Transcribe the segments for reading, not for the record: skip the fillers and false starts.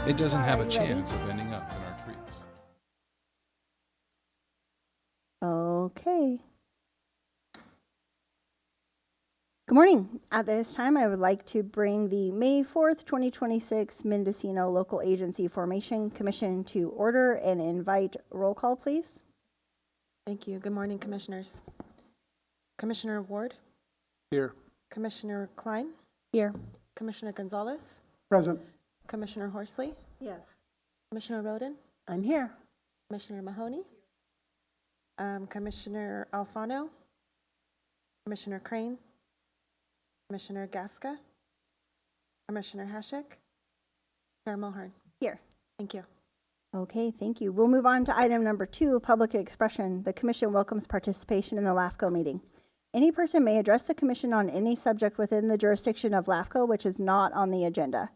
It doesn't have a Are you ready? chance of ending up in our trees. Okay. Good morning. At this time, I would like to bring the May 4th, 2026 Mendocino Local Agency Formation Commission to order and invite roll call, please. Thank you. Good morning, Commissioners. Commissioner Ward, Here. Commissioner Klein, Here. Commissioner Gonzalez, Present. Commissioner Horsley, Yes. Commissioner Roden, I'm here. Commissioner Mahoney, Commissioner Alfano, Commissioner Crane, Commissioner Gasca, Commissioner Hashek, Chair Mulhern. Here. Thank you. Okay, thank you. We'll move on to item number 2, public expression. The commission welcomes participation in the LAFCO meeting. Any person may address the commission on any subject within the jurisdiction of LAFCO which is not on the agenda.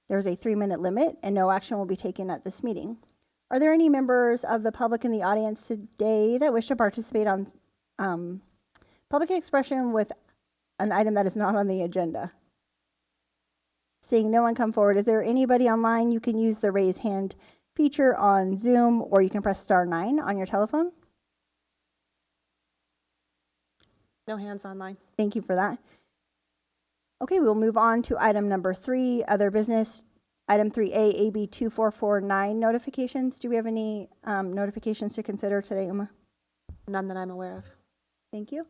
There is a 3-minute limit and no action will be taken at this meeting. Are there any members of the public in the audience today that wish to participate on public expression with an item that is not on the agenda? Seeing no one come forward, is there anybody online? You can use the raise hand feature on Zoom, or you can press *9 on your telephone. No hands online. Thank you for that. Okay, we'll move on to item number 3, other business. Item 3A, AB 2449 notifications. Do we have any notifications to consider today, Uma? None that I'm aware of. Thank you.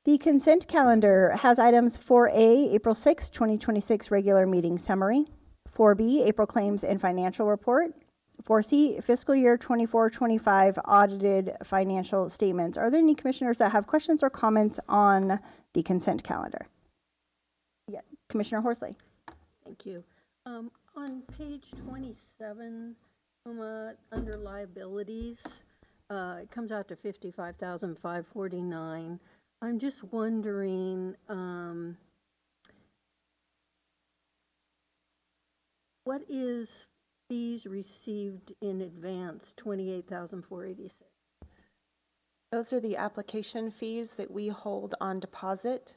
The consent calendar has items 4A, April 6, 2026 regular meeting summary. 4B, April claims and financial report. 4C, fiscal year 24-25 audited financial statements. Are there any commissioners that have questions or comments on the consent calendar? Yeah, Commissioner Horsley. Thank you. On page 27, under liabilities, it comes out to $55,549. I'm just wondering, what is fees received in advance, $28,486? Those are the application fees that we hold on deposit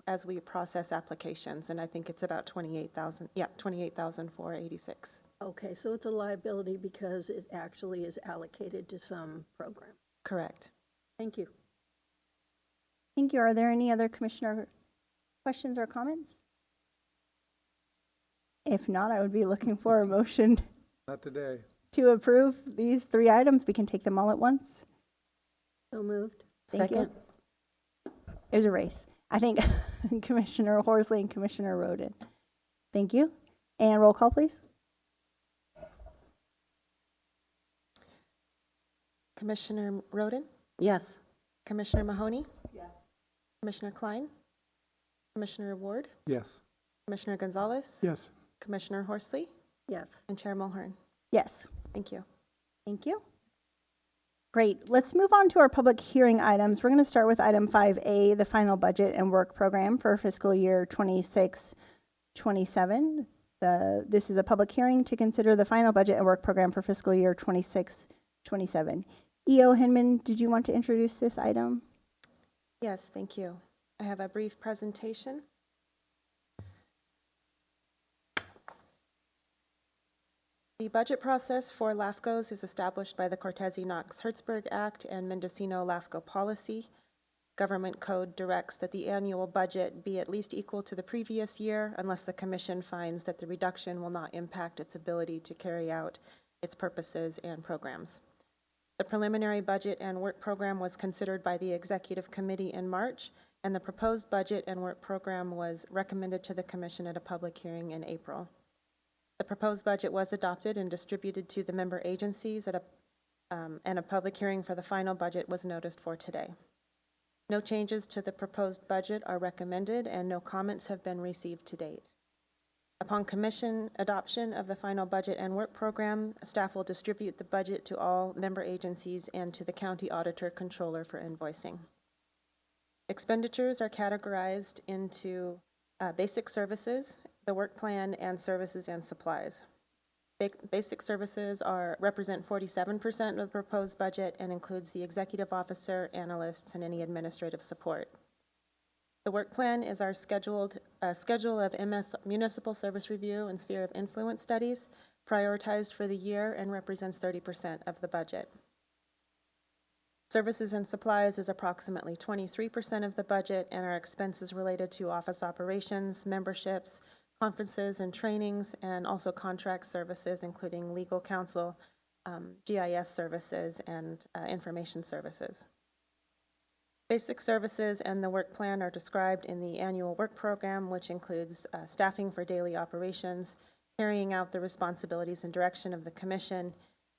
as we process applications, and I think it's about $28,486. Okay, so it's a liability because it actually is allocated to some program. Correct. Thank you. Thank you. Are there any other commissioner questions or comments? If not, I would be looking for a motion Not today. to approve these 3 items. We can take them all at once. So moved. Thank you. It was a race. I think Commissioner Horsley and Commissioner Roden. Thank you. And roll call, please. Commissioner Roden, Yes. Commissioner Mahoney, yes. Commissioner Klein, Commissioner Ward, Yes. Commissioner Gonzalez, Yes. Commissioner Horsley, Yes. and Chair Mulhern. Yes. Thank you. Thank you. Great. Let's move on to our public hearing items. We're going to start with item 5A, the final budget and work program for fiscal year 26-27. This is a public hearing to consider the final budget and work program for fiscal year 26-27. E.O. Hinman, did you want to introduce this item? Yes, thank you. I have a brief presentation. The budget process for LAFCOs is established by the Cortese-Knox-Hertzberg Act and Mendocino LAFCO policy. Government code directs that the annual budget be at least equal to the previous year unless the commission finds that the reduction will not impact its ability to carry out its purposes and programs. The preliminary budget and work program was considered by the Executive Committee in March, and the proposed budget and work program was recommended to the commission at a public hearing in April. The proposed budget was adopted and distributed to the member agencies and a public hearing for the final budget was noticed for today. No changes to the proposed budget are recommended and no comments have been received to date. Upon commission adoption of the final budget and work program, staff will distribute the budget to all member agencies and to the county auditor controller for invoicing. Expenditures are categorized into basic services, the work plan, and services and supplies. Basic services represent 47% of the proposed budget and includes the executive officer, analysts, and any administrative support. The work plan is our schedule of municipal service review and sphere of influence studies, prioritized for the year and represents 30% of the budget. Services and supplies is approximately 23% of the budget, and our expenses related to office operations, memberships, conferences and trainings, and also contract services, including legal counsel, GIS services, and information services. Basic services and the work plan are described in the annual work program, which includes staffing for daily operations, carrying out the responsibilities and direction of the commission,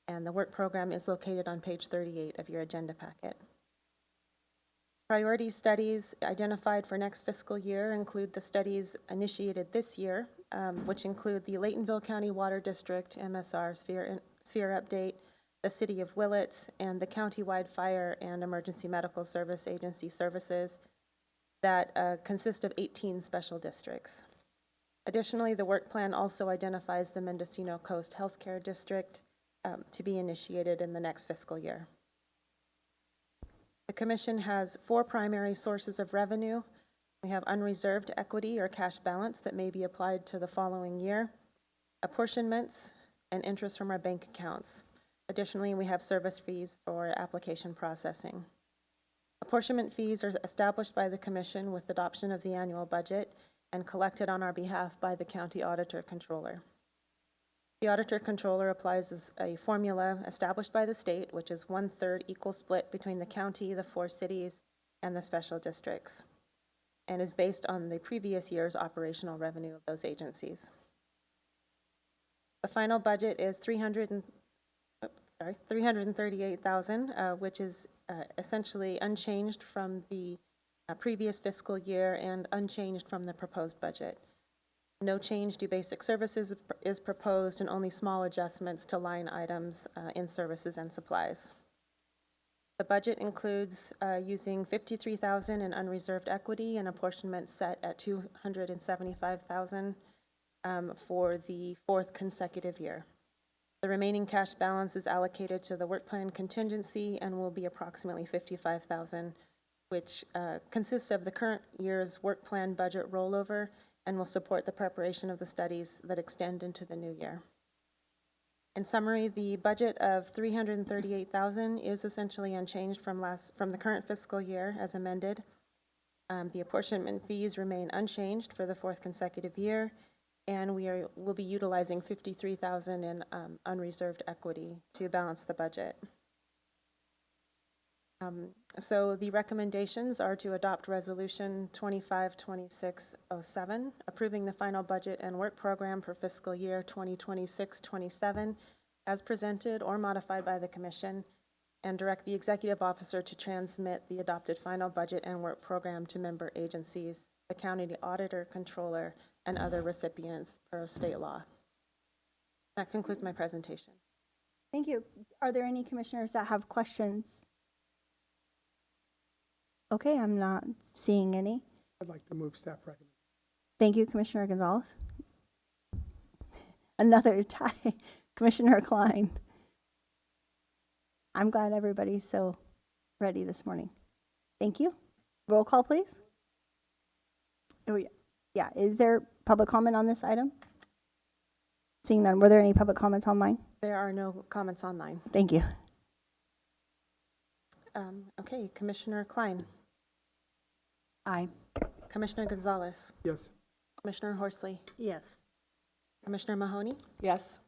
and the work program is located on page 38 of your agenda packet. Priority studies identified for next fiscal year include the studies initiated this year, which include the Laytonville County Water District MSR sphere update, the City of Willits, and the Countywide Fire and Emergency Medical Service Agency services that consist of 18 special districts. Additionally, the work plan also identifies the Mendocino Coast Healthcare District to be initiated in the next fiscal year. The Commission has 4 primary sources of revenue. We have unreserved equity or cash balance that may be applied to the following year, apportionments, and interest from our bank accounts. Additionally, we have service fees for application processing. Apportionment fees are established by the Commission with adoption of the annual budget and collected on our behalf by the County Auditor Controller. The Auditor Controller applies a formula established by the state, which is 1/3 equal split between the county, the 4 cities, and the special districts, and is based on the previous year's operational revenue of those agencies. The final budget is $338,000, which is essentially unchanged from the previous fiscal year and unchanged from the proposed budget. No change to basic services is proposed, and only small adjustments to line items in services and supplies. The budget includes using $53,000 in unreserved equity and apportionment set at $275,000 for the 4th consecutive year. The remaining cash balance is allocated to the work plan contingency and will be approximately $55,000, which consists of the current year's work plan budget rollover and will support the preparation of the studies that extend into the new year. In summary, the budget of $338,000 is essentially unchanged from the current fiscal year as amended. The apportionment fees remain unchanged for the 4th consecutive year, and will be utilizing $53,000 in unreserved equity to balance the budget. So the recommendations are to adopt Resolution 252607, approving the final budget and work program for fiscal year 2026-27 as presented or modified by the Commission, and direct the Executive Officer to transmit the adopted final budget and work program to member agencies, the County Auditor, Controller, and other recipients per state law. That concludes my presentation. Thank you. Are there any commissioners that have questions? Okay, I'm not seeing any. I'd like to move staff recommendation. Thank you, Commissioner Gonzalez. Another tie. Commissioner Klein. I'm glad everybody's so ready this morning. Thank you. Roll call, please. Oh, yeah. Yeah, is there public comment on this item? Seeing none, were there any public comments online? There are no comments online. Thank you. Okay, Commissioner Klein. Aye. Commissioner Gonzalez. Yes. Commissioner Horsley. Yes. Commissioner Mahoney. Yes.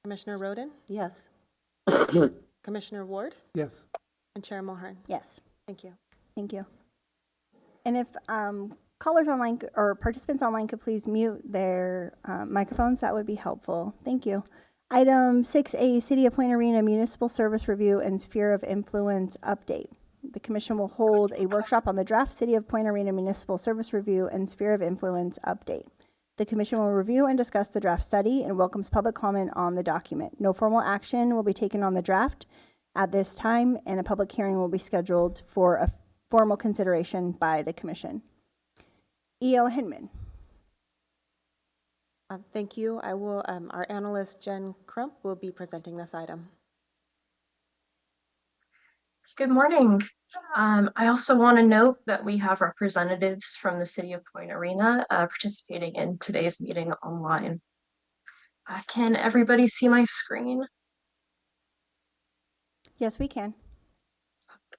Commissioner Roden. Yes. Commissioner Ward. Yes. And Chair Mulhern. Yes, Thank you. thank you. And if callers online or participants online could please mute their microphones, that would be helpful. Thank you. Item 6A, City of Point Arena Municipal Service Review and Sphere of Influence Update. The Commission will hold a workshop on the draft City of Point Arena Municipal Service Review and Sphere of Influence Update. The Commission will review and discuss the draft study and welcomes public comment on the document. No formal action will be taken on the draft at this time, and a public hearing will be scheduled for a formal consideration by the Commission. E.O. Hinman. Thank you. I will, our analyst Jen Crump will be presenting this item. Good morning. I also want to note that we have representatives from the City of Point Arena participating in today's meeting online. Can everybody see my screen? Yes, we can.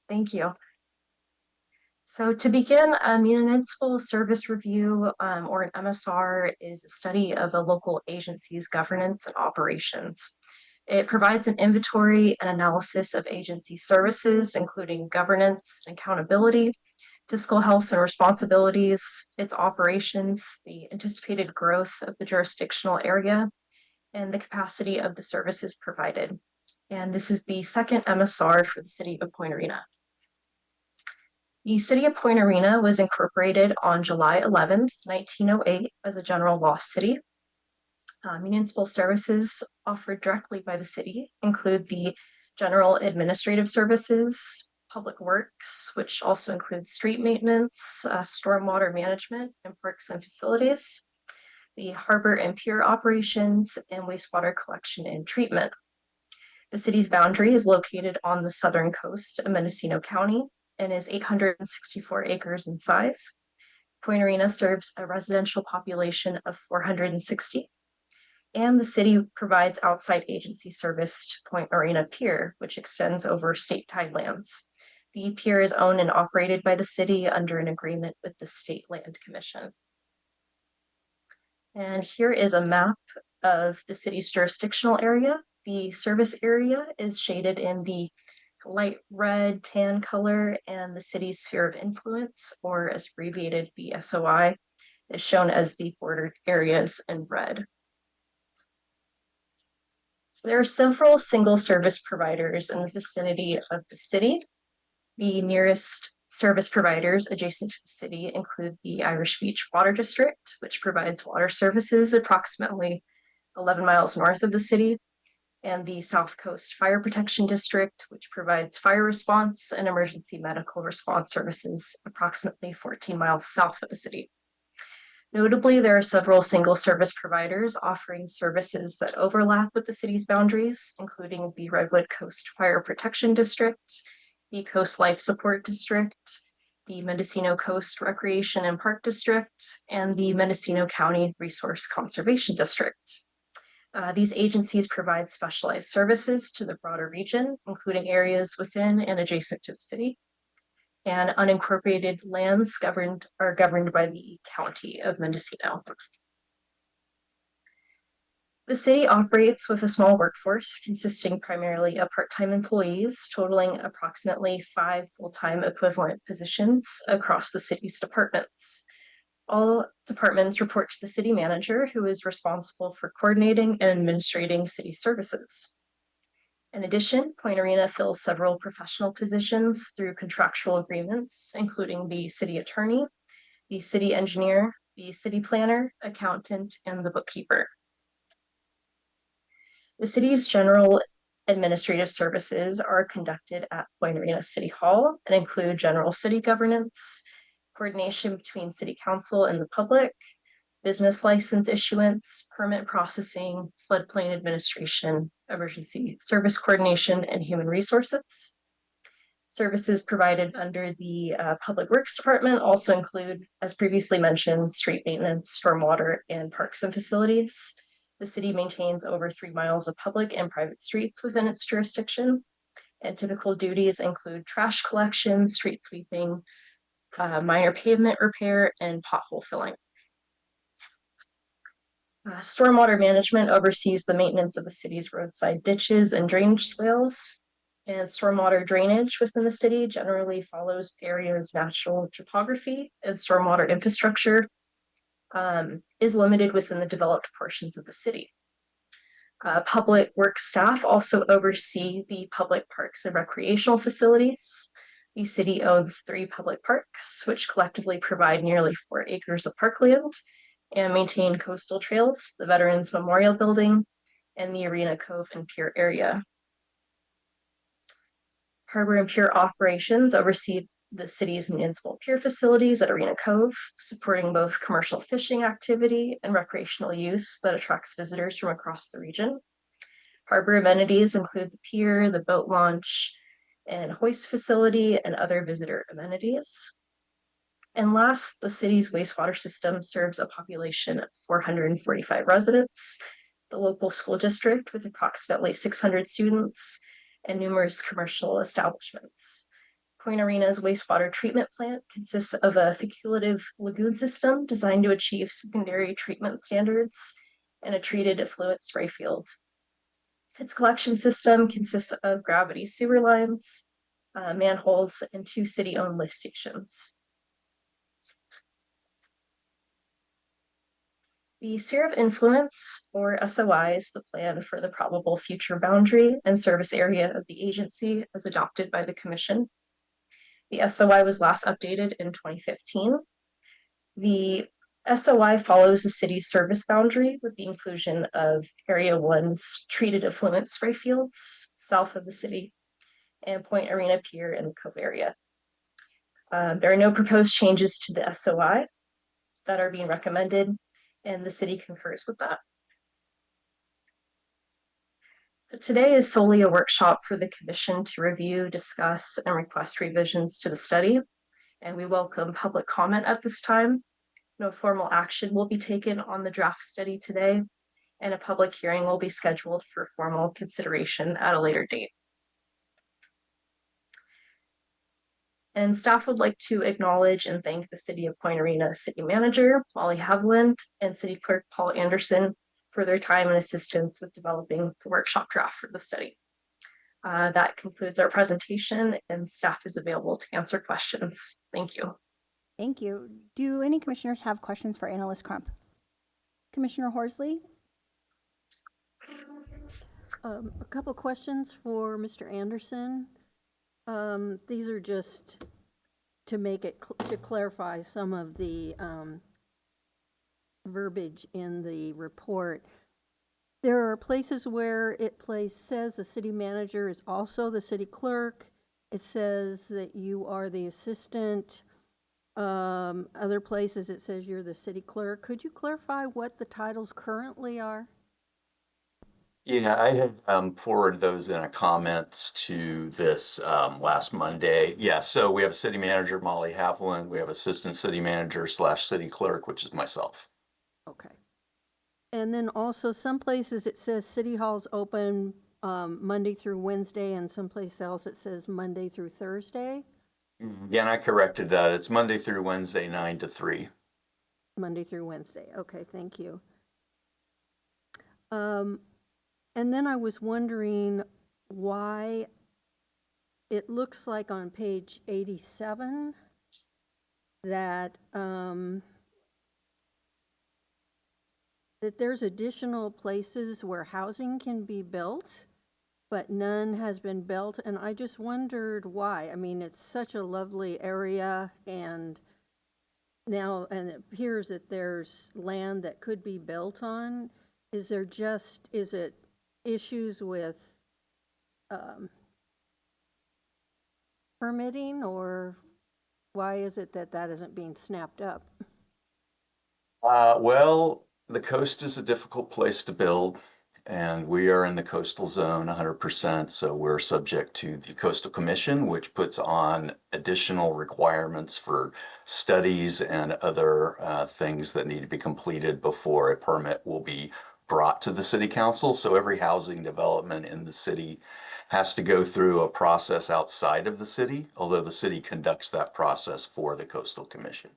Thank you. So to begin, a municipal service review, or an MSR, is a study of a local agency's governance and operations. It provides an inventory and analysis of agency services, including governance and accountability, fiscal health and responsibilities, its operations, the anticipated growth of the jurisdictional area, and the capacity of the services provided. And this is the second MSR for the city of Point Arena. The city of Point Arena was incorporated on July 11th, 1908 as a general law city. Municipal services offered directly by the city include the general administrative services, public works, which also includes street maintenance, stormwater management, and parks and facilities, the harbor and pier operations, and wastewater collection and treatment. The city's boundary is located on the southern coast of Mendocino County and is 864 acres in size. Point Arena serves a residential population of 460, and the city provides outside agency service to Point Arena Pier, which extends over state tidelands. The pier is owned and operated by the city under an agreement with the State Land Commission. And here is a map of the city's jurisdictional area. The service area is shaded in the light red tan color, and the city's sphere of influence, or as abbreviated BSOI, is shown as the bordered areas in red. There are several single service providers in the vicinity of the city. The nearest service providers adjacent to the city include the Irish Beach Water District, which provides water services approximately 11 miles north of the city, and the South Coast Fire Protection District, which provides fire response and emergency medical response services approximately 14 miles south of the city. Notably, there are several single service providers offering services that overlap with the city's boundaries, including the Redwood Coast Fire Protection District, the Coast Life Support District, the Mendocino Coast Recreation and Park District, and the Mendocino County Resource Conservation District. These agencies provide specialized services to the broader region, including areas within and adjacent to the city. And unincorporated lands are governed by the County of Mendocino. The city operates with a small workforce consisting primarily of part-time employees, totaling approximately 5 full-time equivalent positions across the city's departments. All departments report to the city manager, who is responsible for coordinating and administrating city services. In addition, Point Arena fills several professional positions through contractual agreements, including the city attorney, the city engineer, the city planner, accountant, and the bookkeeper. The city's general administrative services are conducted at Point Arena City Hall and include general city governance, coordination between city council and the public, business license issuance, permit processing, floodplain administration, emergency service coordination, and human resources. Services provided under the Public Works Department also include, as previously mentioned, street maintenance, stormwater, and parks and facilities. The city maintains over 3 miles of public and private streets within its jurisdiction, and typical duties include trash collection, street sweeping, minor pavement repair, and pothole filling. Stormwater management oversees the maintenance of the city's roadside ditches and drainage swales, and stormwater drainage within the city generally follows the area's natural topography, and stormwater infrastructure is limited within the developed portions of the city. Public works staff also oversee the public parks and recreational facilities. The city owns 3 public parks, which collectively provide nearly 4 acres of parkland and maintain coastal trails, the Veterans Memorial Building, and the Arena Cove and Pier area. Harbor and pier operations oversee the city's municipal pier facilities at Arena Cove, supporting both commercial fishing activity and recreational use that attracts visitors from across the region. Harbor amenities include the pier, the boat launch, and hoist facility, and other visitor amenities. And last, the city's wastewater system serves a population of 445 residents, the local school district with approximately 600 students and numerous commercial establishments. Point Arena's wastewater treatment plant consists of a facultative lagoon system designed to achieve secondary treatment standards and a treated effluent spray field. Its collection system consists of gravity sewer lines, manholes, and 2 city-owned lift stations. The Sphere of Influence, or SOI, is the plan for the probable future boundary and service area of the agency as adopted by the Commission. The SOI was last updated in 2015. The SOI follows the city's service boundary with the inclusion of Area 1's treated effluent spray fields south of the city and Point Arena Pier in the Cove area. There are no proposed changes to the SOI that are being recommended, and the city concurs with that. So today is solely a workshop for the Commission to review, discuss, and request revisions to the study, and we welcome public comment at this time. No formal action will be taken on the draft study today, and a public hearing will be scheduled for formal consideration at a later date. And staff would like to acknowledge and thank the City of Point Arena City Manager, Molly Haviland, and City Clerk Paul Anderson for their time and assistance with developing the workshop draft for the study. That concludes our presentation, and staff is available to answer questions. Thank you. Thank you. Do any commissioners have questions for Analyst Crump? Commissioner Horsley? A couple questions for Mr. Anderson. These are just to make it, to clarify some of the verbiage in the report. There are places where it says the city manager is also the city clerk. It says that you are the assistant. Other places it says you're the city clerk. Could you clarify what the titles currently are? Yeah, I had forwarded those in a comments to this last Monday. Yeah, so we have city manager Molly Haviland. We have assistant city manager / city clerk, which is myself. Okay. And then also some places it says city hall's open Monday through Wednesday, and someplace else it says Monday through Thursday. Again, I corrected that. It's Monday through Wednesday, 9 to 3. Monday through Wednesday. Okay, thank you. And then I was wondering why it looks like on page 87 that that there's additional places where housing can be built, but none has been built, and I just wondered why. I mean, it's such a lovely area, and now, and it appears that there's land that could be built on. Is it issues with permitting, or why is it that that isn't being snapped up? Well, the coast is a difficult place to build, and we are in the coastal zone 100%, so we're subject to the Coastal Commission, which puts on additional requirements for studies and other things that need to be completed before a permit will be brought to the city council. So every housing development in the city has to go through a process outside of the city, although the city conducts that process for the Coastal Commission.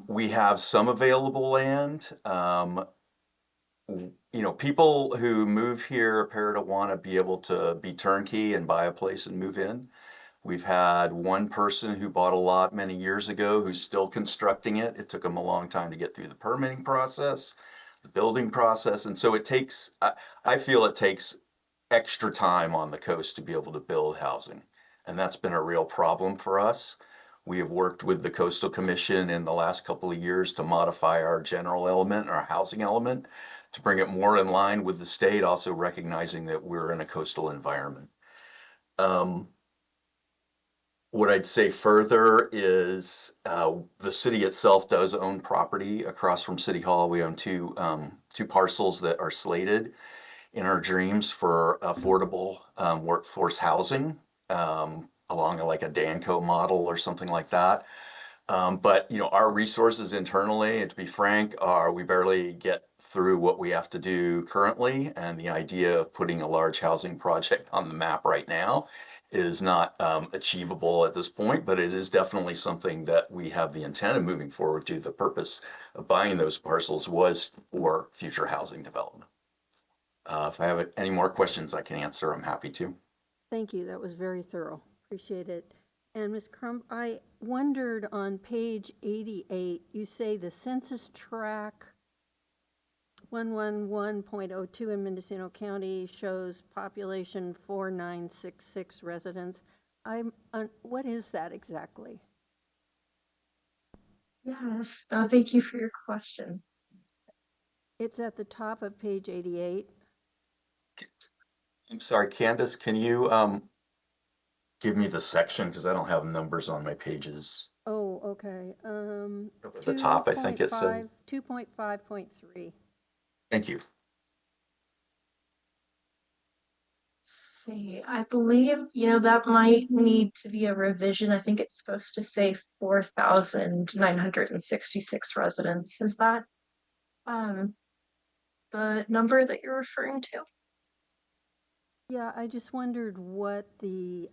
We have some available land. You know, people who move here appear to want to be able to be turnkey and buy a place and move in. We've had one person who bought a lot many years ago who's still constructing it. It took them a long time to get through the permitting process, the building process. And so it takes, I feel it takes extra time on the coast to be able to build housing. And that's been a real problem for us. We have worked with the Coastal Commission in the last couple of years to modify our general element, our housing element, to bring it more in line with the state, also recognizing that we're in a coastal environment. What I'd say further is the city itself does own property across from City Hall. We own two parcels that are slated in our dreams for affordable workforce housing, along like a Danco model or something like that. But you know, our resources internally, and to be frank, we barely get through what we have to do currently, and the idea of putting a large housing project on the map right now is not achievable at this point, but it is definitely something that we have the intent of moving forward to. The purpose of buying those parcels was for future housing development. If I have any more questions I can answer, I'm happy to. Thank you, that was very thorough. Appreciate it. And Ms. Crump, I wondered on page 88, you say the census tract 111.02 in Mendocino County shows population 4966 residents. What is that exactly? Yes, thank you for your question. It's at the top of page 88. I'm sorry, Candace, can you give me the section, because I don't have numbers on my pages. Oh, okay. Up at the top, I think it says. 2.5.3. Thank you. See, I believe, that might need to be a revision. I think it's supposed to say 4,966 residents. Is that the number that you're referring to? Yeah, I just wondered what the,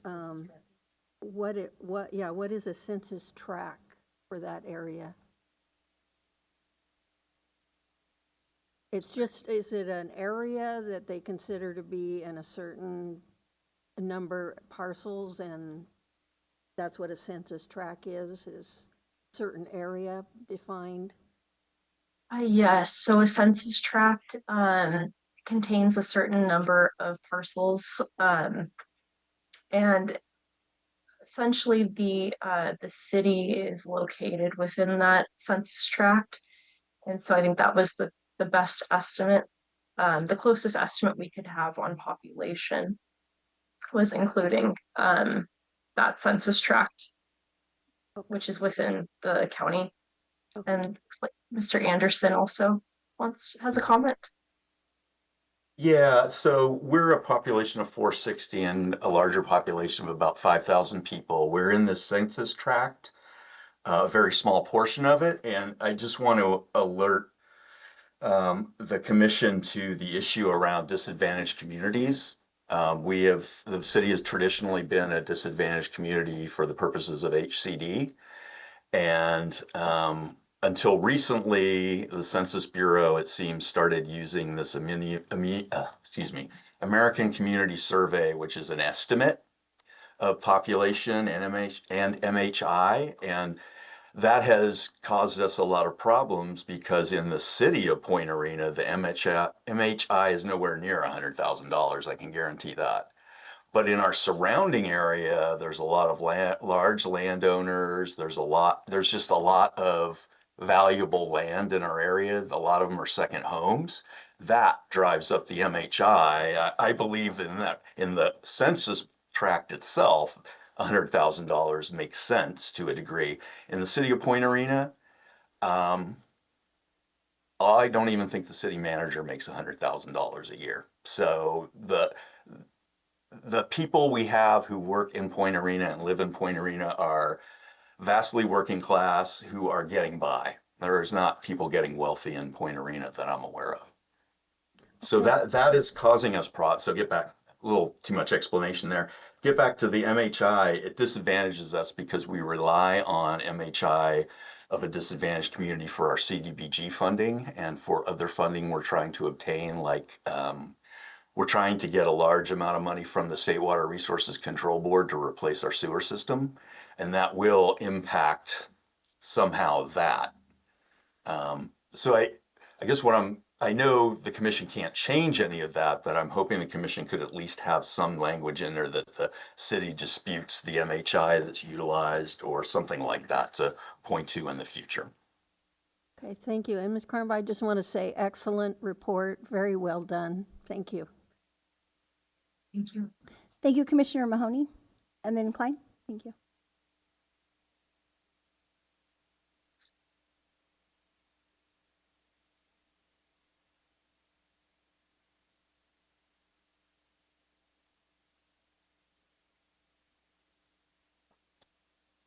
what is a census tract for that area? It's just, is it an area that they consider to be in a certain number parcels, and that's what a census tract is certain area defined? Yes, so a census tract contains a certain number of parcels, and essentially the city is located within that census tract, and so I think that was the best estimate, the closest estimate we could have on population was including that census tract, which is within the county. Okay. And looks like Mr. Anderson also has a comment. Yeah, so we're a population of 460 and a larger population of about 5,000 people. We're in the census tract, a very small portion of it, and I just want to alert the commission to the issue around disadvantaged communities. The city has traditionally been a disadvantaged community for the purposes of HCD. And until recently, the Census Bureau, it seems, started using this American Community Survey, which is an estimate of population and MHI. And that has caused us a lot of problems because in the city of Point Arena, the MHI is nowhere near $100,000. I can guarantee that. But in our surrounding area, there's a lot of large landowners. There's just a lot of valuable land in our area. A lot of them are second homes. That drives up the MHI. I believe in the census tract itself, $100,000 makes sense to a degree. In the city of Point Arena, I don't even think the city manager makes $100,000 a year. So the people we have who work in Point Arena and live in Point Arena are vastly working class who are getting by. There is not people getting wealthy in Point Arena that I'm aware of. So that is causing us problems. So get back, a little too much explanation there. Get back to the MHI. It disadvantages us because we rely on MHI of a disadvantaged community for our CDBG funding and for other funding we're trying to obtain, like we're trying to get a large amount of money from the State Water Resources Control Board to replace our sewer system, and that will impact somehow that. So I guess I know the commission can't change any of that, but I'm hoping the commission could at least have some language in there that the city disputes the MHI that's utilized or something like that to point to in the future. Okay, thank you. And Ms. Carnby, I just want to say excellent report, very well done. Thank you. Thank you. Thank you, Commissioner Mahoney. And then Klein, thank you.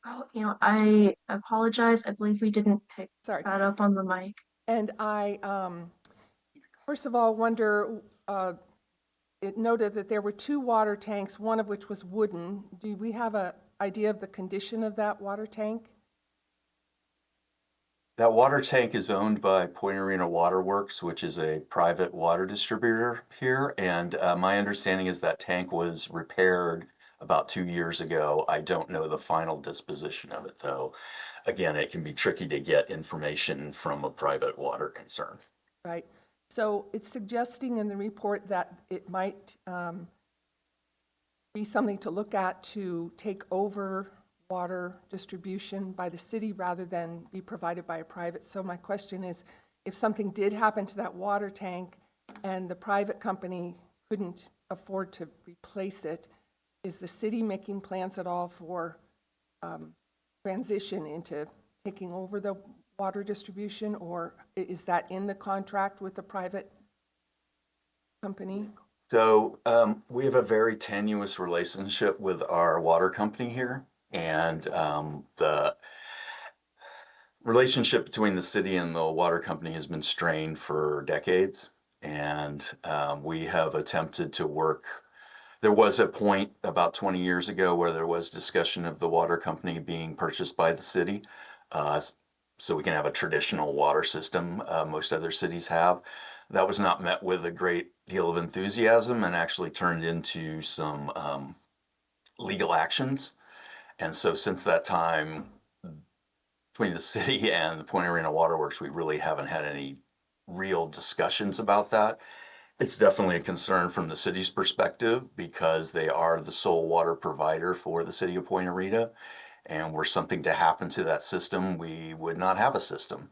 Oh, I apologize. I believe we didn't pick Sorry. that up on the mic. And First of all, wonder, it noted that there were 2 water tanks, one of which was wooden. Do we have an idea of the condition of that water tank? That water tank is owned by Point Arena Waterworks, which is a private water distributor here. And my understanding is that tank was repaired about 2 years ago. I don't know the final disposition of it, though. Again, it can be tricky to get information from a private water concern. Right. So it's suggesting in the report that it might be something to look at to take over water distribution by the city rather than be provided by a private. So my question is, if something did happen to that water tank and the private company couldn't afford to replace it, is the city making plans at all for transition into taking over the water distribution, or is that in the contract with the private company? So we have a very tenuous relationship with our water company here. And the relationship between the city and the water company has been strained for decades. And we have attempted to work. There was a point about 20 years ago where there was discussion of the water company being purchased by the city. So we can have a traditional water system most other cities have. That was not met with a great deal of enthusiasm and actually turned into some legal actions. And so since that time, between the city and the Point Arena Waterworks, we really haven't had any real discussions about that. It's definitely a concern from the city's perspective because they are the sole water provider for the city of Point Arena. And were something to happen to that system, we would not have a system.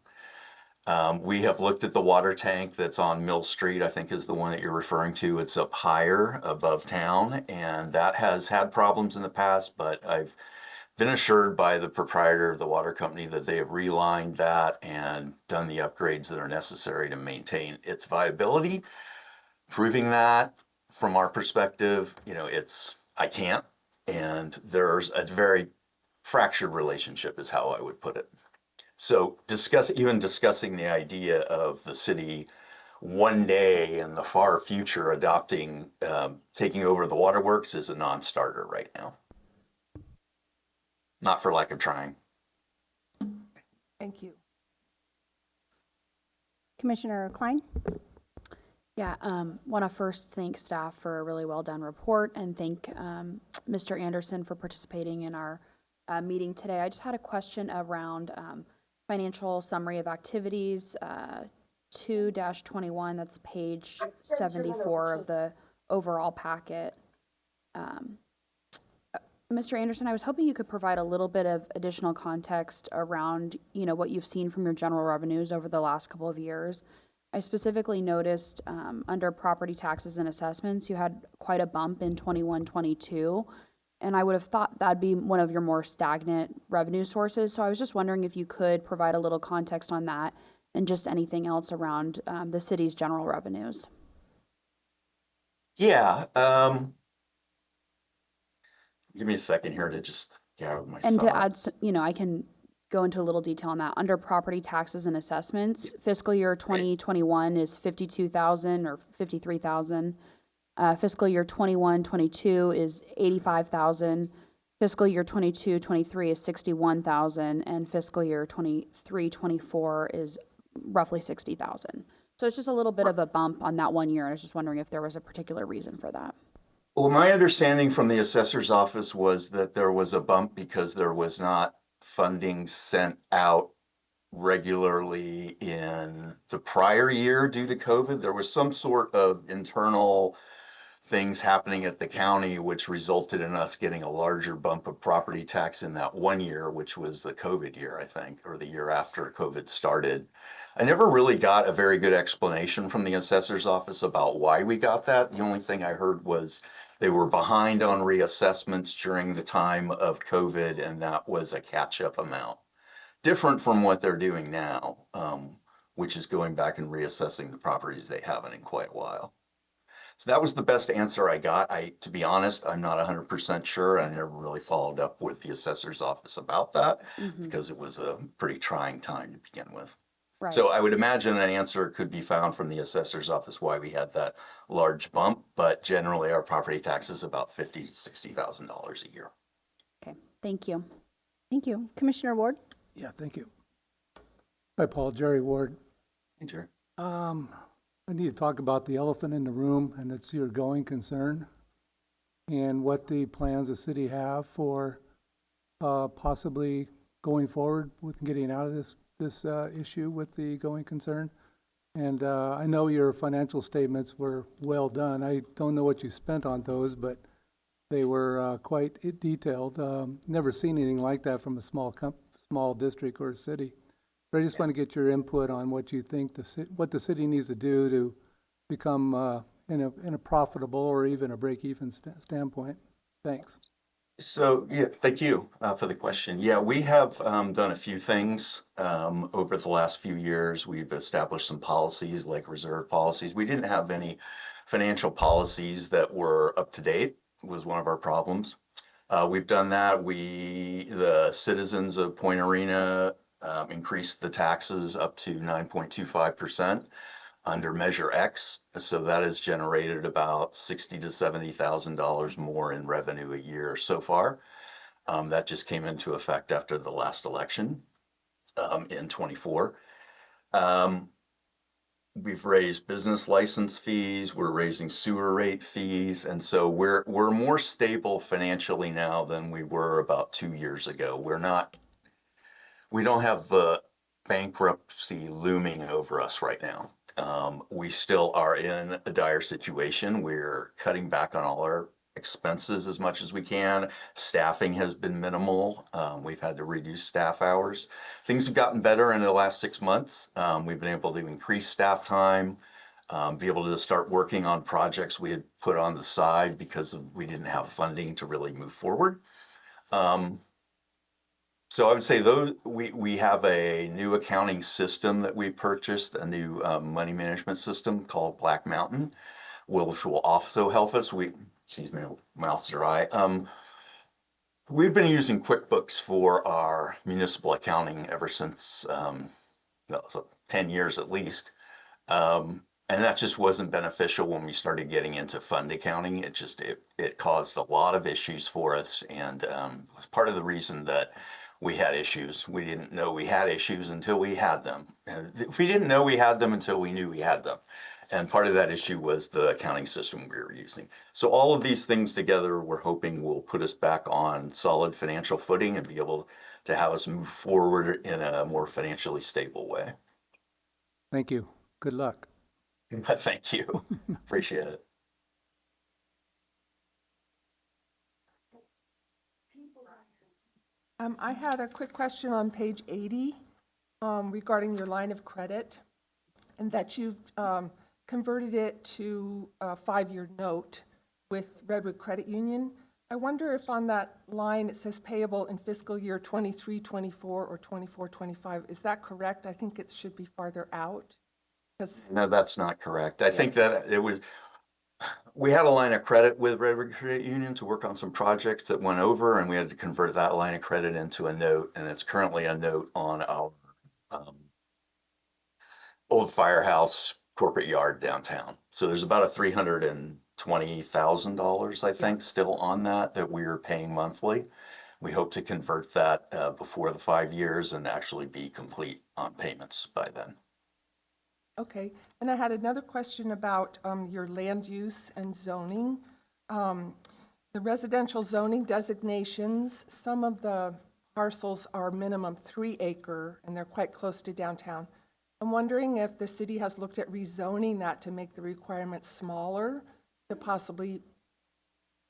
We have looked at the water tank that's on Mill Street, I think is the one that you're referring to. It's up higher above town, and that has had problems in the past, but I've been assured by the proprietor of the water company that they have relined that and done the upgrades that are necessary to maintain its viability. Proving that from our perspective, I can't, and there's a very fractured relationship is how I would put it. So discussing the idea of the city one day in the far future adopting, taking over the waterworks is a non-starter right now. Not for lack of trying. Thank you. Commissioner Klein? Yeah, want to first thank staff for a really well done report and thank Mr. Anderson for participating in our meeting today. I just had a question around financial summary of activities, 2-21, that's page 74 of the overall packet. Mr. Anderson, I was hoping you could provide a little bit of additional context around, what you've seen from your general revenues over the last couple of years. I specifically noticed under property taxes and assessments, you had quite a bump in 21-22, and I would have thought that'd be one of your more stagnant revenue sources. So I was just wondering if you could provide a little context on that and just anything else around the city's general revenues. Yeah. Give me a second here to just gather my And thoughts. to add, I can go into a little detail on that. Under property taxes and assessments, fiscal year 2021 is 52,000 or 53,000. Fiscal year 21-22 is 85,000. Fiscal year 22-23 is 61,000, and fiscal year 23-24 is roughly 60,000. So it's just a little bit of a bump on that 1 year. I was just wondering if there was a particular reason for that. Well, my understanding from the assessor's office was that there was a bump because there was not funding sent out regularly in the prior year due to COVID. There was some sort of internal things happening at the county, which resulted in us getting a larger bump of property tax in that 1 year, which was the COVID year, I think, or the year after COVID started. I never really got a very good explanation from the assessor's office about why we got that. The only thing I heard was they were behind on reassessments during the time of COVID, and that was a catch-up amount. Different from what they're doing now, which is going back and reassessing the properties they haven't in quite a while. So that was the best answer I got. To be honest, I'm not 100% sure. I never really followed up with the assessor's office about that because it was a pretty trying time to begin with. Right. So I would imagine an answer could be found from the assessor's office why we had that large bump, but generally our property tax is about $50,000 to $60,000 a year. Okay, thank you. Thank you. Commissioner Ward? Yeah, thank you. Hi, Paul. Jerry Ward. Hey, Jerry. I need to talk about the elephant in the room, and it's your going concern and what the plans the city have for possibly going forward with getting out of this issue with the going concern. And I know your financial statements were well done. I don't know what you spent on those, but they were quite detailed. Never seen anything like that from a small district or city. But I just want to get your input on what you think what the city needs to do to become in a profitable or even a break-even standpoint. Thanks. So, yeah, thank you for the question. Yeah, we have done a few things over the last few years. We've established some policies like reserve policies. We didn't have any financial policies that were up to date, was one of our problems. We've done that. The citizens of Point Arena increased the taxes up to 9.25% under Measure X. So that has generated about $60,000 to $70,000 more in revenue a year so far. That just came into effect after the last election in 24. We've raised business license fees. We're raising sewer rate fees. And so we're more stable financially now than we were about 2 years ago. We don't have the bankruptcy looming over us right now. We still are in a dire situation. We're cutting back on all our expenses as much as we can. Staffing has been minimal. We've had to reduce staff hours. Things have gotten better in the last 6 months. We've been able to increase staff time, be able to start working on projects we had put on the side because we didn't have funding to really move forward. So I would say we have a new accounting system that we purchased, a new money management system called Black Mountain, which will also help us. Excuse me, my mouth's dry. We've been using QuickBooks for our municipal accounting ever since 10 years at least. And that just wasn't beneficial when we started getting into fund accounting. It caused a lot of issues for us, and was part of the reason that we had issues. We didn't know we had issues until we had them. And we didn't know we had them until we knew we had them. And part of that issue was the accounting system we were using. So all of these things together, we're hoping will put us back on solid financial footing and be able to have us move forward in a more financially stable way. Thank you. Good luck. Thank you. Appreciate it. I had a quick question on page 80 regarding your line of credit, and that you've converted it to a 5-year note with Redwood Credit Union. I wonder if on that line it says payable in fiscal year 23-24 or 24-25. Is that correct? I think it should be farther out. No, that's not correct. I think that we had a line of credit with Redwood Credit Union to work on some projects that went over, and we had to convert that line of credit into a note, and it's currently a note on our old firehouse corporate yard downtown. So there's about a $320,000, I think, still on that we're paying monthly. We hope to convert that before the 5 years and actually be complete on payments by then. Okay, and I had another question about your land use and zoning. The residential zoning designations, some of the parcels are minimum 3 acre and they're quite close to downtown. I'm wondering if the city has looked at rezoning that to make the requirements smaller, to possibly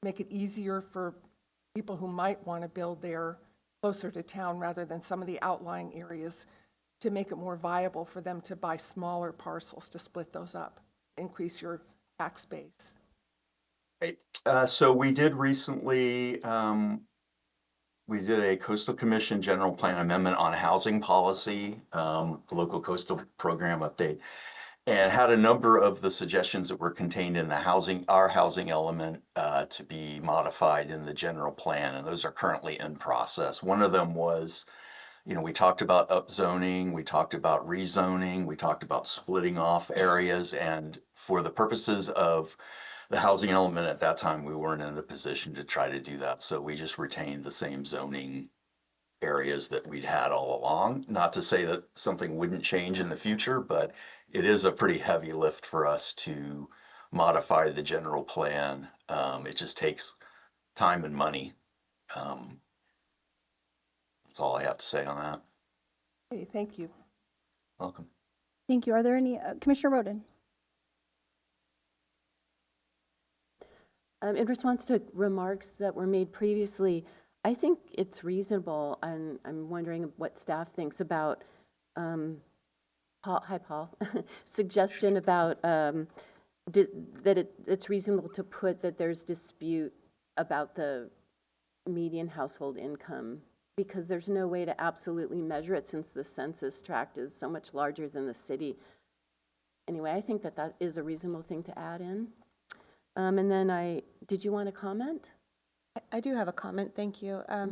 make it easier for people who might want to build there closer to town rather than some of the outlying areas, to make it more viable for them to buy smaller parcels to split those up, increase your tax base. Right. So we did recently, we did a Coastal Commission General Plan Amendment on housing policy, local coastal program update, and had a number of the suggestions that were contained in our housing element to be modified in the general plan, and those are currently in process. One of them was You know, we talked about upzoning, we talked about rezoning, we talked about splitting off areas, and for the purposes of the housing element at that time, we weren't in a position to try to do that. So we just retained the same zoning areas that we'd had all along. Not to say that something wouldn't change in the future, but it is a pretty heavy lift for us to modify the general plan. It just takes time and money. That's all I have to say on that. Okay, thank you. Welcome. Thank you. Are there any, Commissioner Roden? In response to remarks that were made previously, I think it's reasonable, and I'm wondering what staff thinks about Paul, suggestion about that it's reasonable to put that there's dispute about the median household income, because there's no way to absolutely measure it since the census tract is so much larger than the city. Anyway, I think that that is a reasonable thing to add in. And then did you want to comment? I do have a comment, thank you. I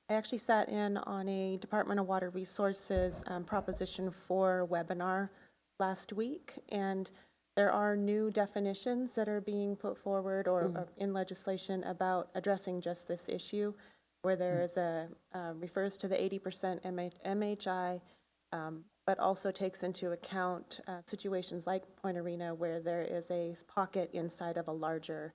actually sat in on a Department of Water Resources Proposition 4 webinar last week, and there are new definitions that are being put forward or in legislation about addressing just this issue, where there is refers to the 80% MHI, but also takes into account situations like Point Arena, where there is a pocket inside of a larger,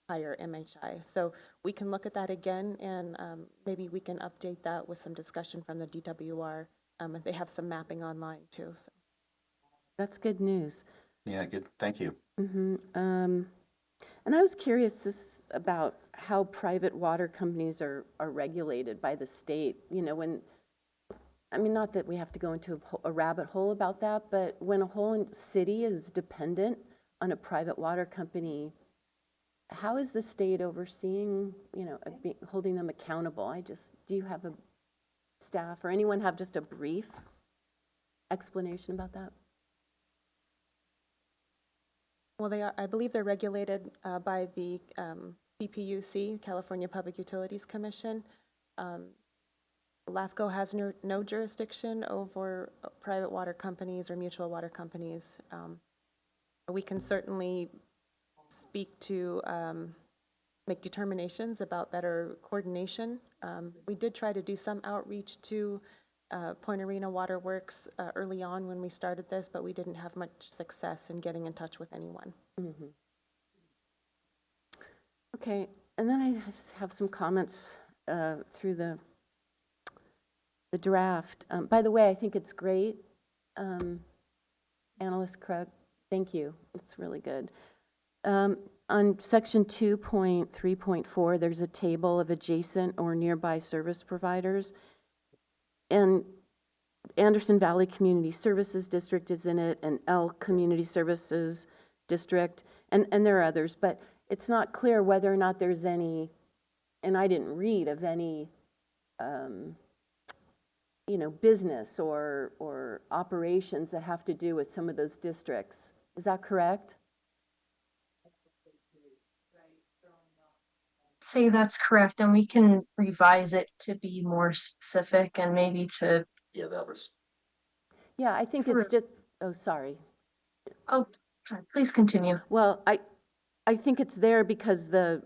higher MHI. So we can look at that again, and maybe we can update that with some discussion from the DWR. And they have some mapping online too. So. That's good news. Yeah, good. Thank you. And I was curious about how private water companies are regulated by the state. You know, I mean, not that we have to go into a rabbit hole about that, but when a whole city is dependent on a private water company, how is the state overseeing, you know, holding them accountable? Do you have a staff or anyone have just a brief explanation about that? Well, I believe they're regulated by the CPUC, California Public Utilities Commission. LAFCO has no jurisdiction over private water companies or mutual water companies. We can certainly speak to make determinations about better coordination. We did try to do some outreach to Point Arena Water Works early on when we started this, but we didn't have much success in getting in touch with anyone. Okay, and then I have some comments through the draft. By the way, I think it's great. Analyst Krug, thank you. It's really good. On section 2.3.4, there's a table of adjacent or nearby service providers. And Anderson Valley Community Services District is in it, and Elk Community Services District, and there are others, but it's not clear whether or not there's any, and I didn't read of any, you know, business or operations that have to do with some of those districts. Is that correct? Say that's correct, and we can revise it to be more specific and maybe to. Yeah, that was. Yeah, I think it's just, oh, sorry. Oh, sorry, please continue. Well, I think it's there because the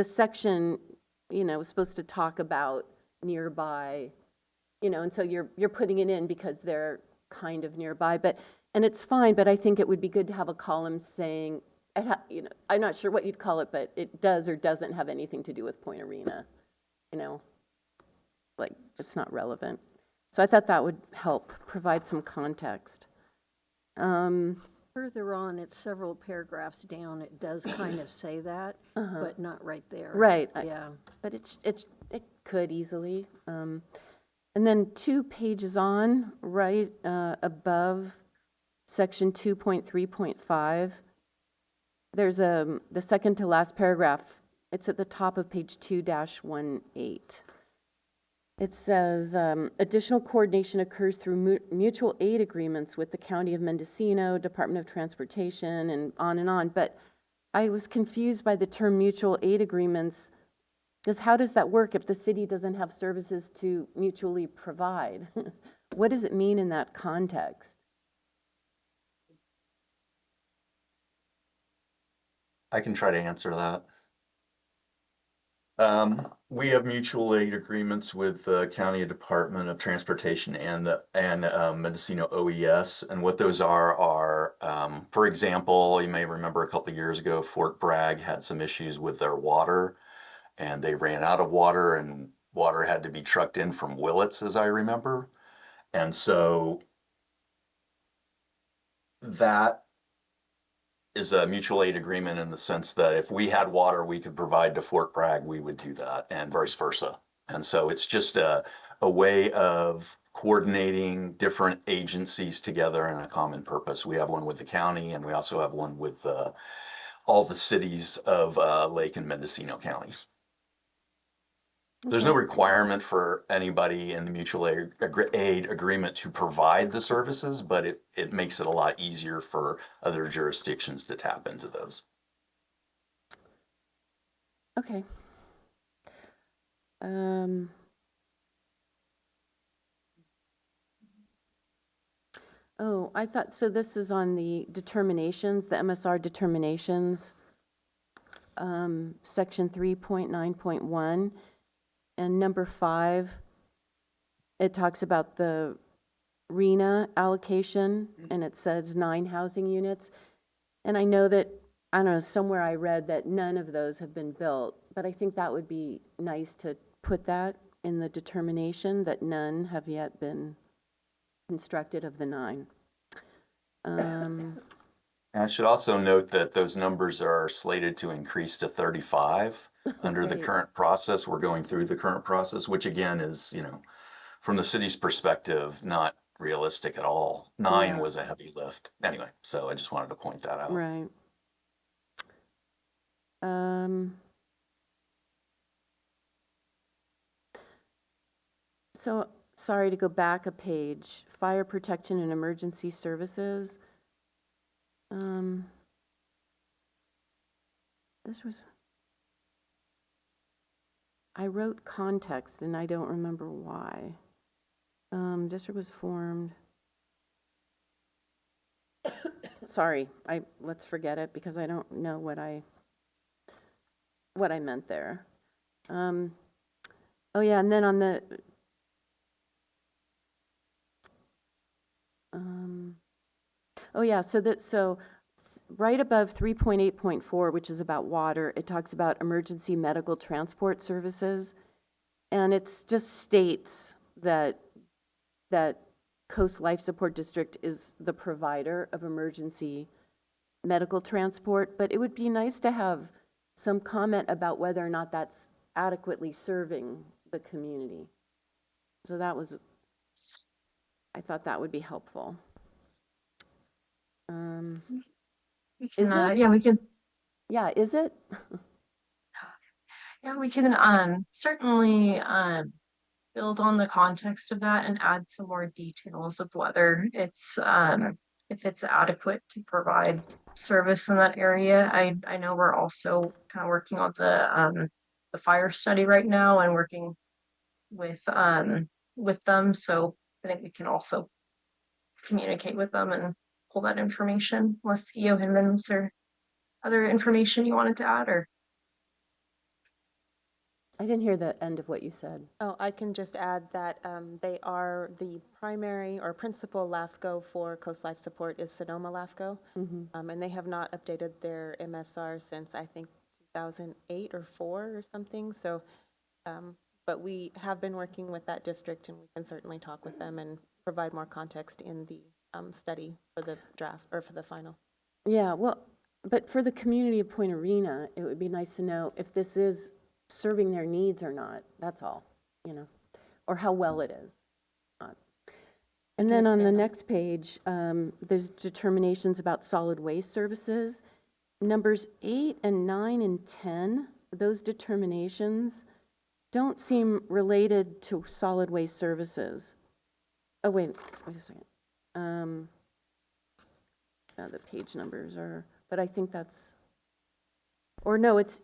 section, you know, is supposed to talk about nearby, you know, and so you're putting it in because they're kind of nearby, and it's fine, but I think it would be good to have a column saying, you know, I'm not sure what you'd call it, but it does or doesn't have anything to do with Point Arena, you know, like it's not relevant. So I thought that would help provide some context. Further on, it's several paragraphs down, it does kind of say that, but not right there. Right. Yeah. But it could easily. And then 2 pages on, right above section 2.3.5, there's the second to last paragraph. It's at the top of page 2-18. It says, additional coordination occurs through mutual aid agreements with the County of Mendocino, Department of Transportation, and on. But I was confused by the term mutual aid agreements. Because how does that work if the city doesn't have services to mutually provide? What does it mean in that context? I can try to answer that. We have mutual aid agreements with the County Department of Transportation and Mendocino OES. And what those are, for example, you may remember a couple of years ago, Fort Bragg had some issues with their water, and they ran out of water, and water had to be trucked in from Willits, as I remember. And so that is a mutual aid agreement in the sense that if we had water we could provide to Fort Bragg, we would do that, and vice versa. And so it's just a way of coordinating different agencies together in a common purpose. We have one with the county, and we also have one with all the cities of Lake and Mendocino counties. There's no requirement for anybody in the mutual aid agreement to provide the services, but it makes it a lot easier for other jurisdictions to tap into those. Okay. Oh, I thought, so this is on the determinations, the MSR determinations, section 3.9.1. And number 5, it talks about the RENA allocation, and it says 9 housing units. And I know that, I don't know, somewhere I read that none of those have been built, but I think that would be nice to put that in the determination, that none have yet been constructed of the 9. And I should also note that those numbers are slated to increase to 35 under the Right. current process. We're going through the current process, which again is, from the city's perspective, not realistic at all. 9 Yeah. was a heavy lift. Anyway, so I just wanted to point that out. Right. So, sorry to go back a page. Fire protection and emergency services. I wrote context and I don't remember why. District was formed. Sorry, let's forget it because I don't know what I meant there. Oh yeah, and then on the oh yeah, so right above 3.8.4, which is about water, it talks about emergency medical transport services, and it just states that Coast Life Support District is the provider of emergency medical transport, but it would be nice to have some comment about whether or not that's adequately serving the community. So I thought that would be helpful. We can, Is it? yeah, we can, Yeah, is it? yeah, we can, certainly, build on the context of that and add some more details of whether it's, if it's adequate to provide service in that area. I know we're also kind of working on the fire study right now and working with them. So I think we can also communicate with them and pull that information, unless EO Hinman's or other information you wanted to add, or I didn't hear the end of what you said. Oh, I can just add that they are the primary or principal LAFCO for Coast Life Support is Sonoma LAFCO, and they have not updated their MSR since I think 2008 or 4 or something. So, but we have been working with that district, and we can certainly talk with them and provide more context in the study for the draft or for the final. Yeah, well, but for the community of Point Arena, it would be nice to know if this is serving their needs or not. That's all, or how well it is. And then on the next page, there's determinations about solid waste services. Numbers 8 and 9 and 10, those determinations don't seem related to solid waste services. Oh, wait a second. The page numbers are, but I think that's, or no, it's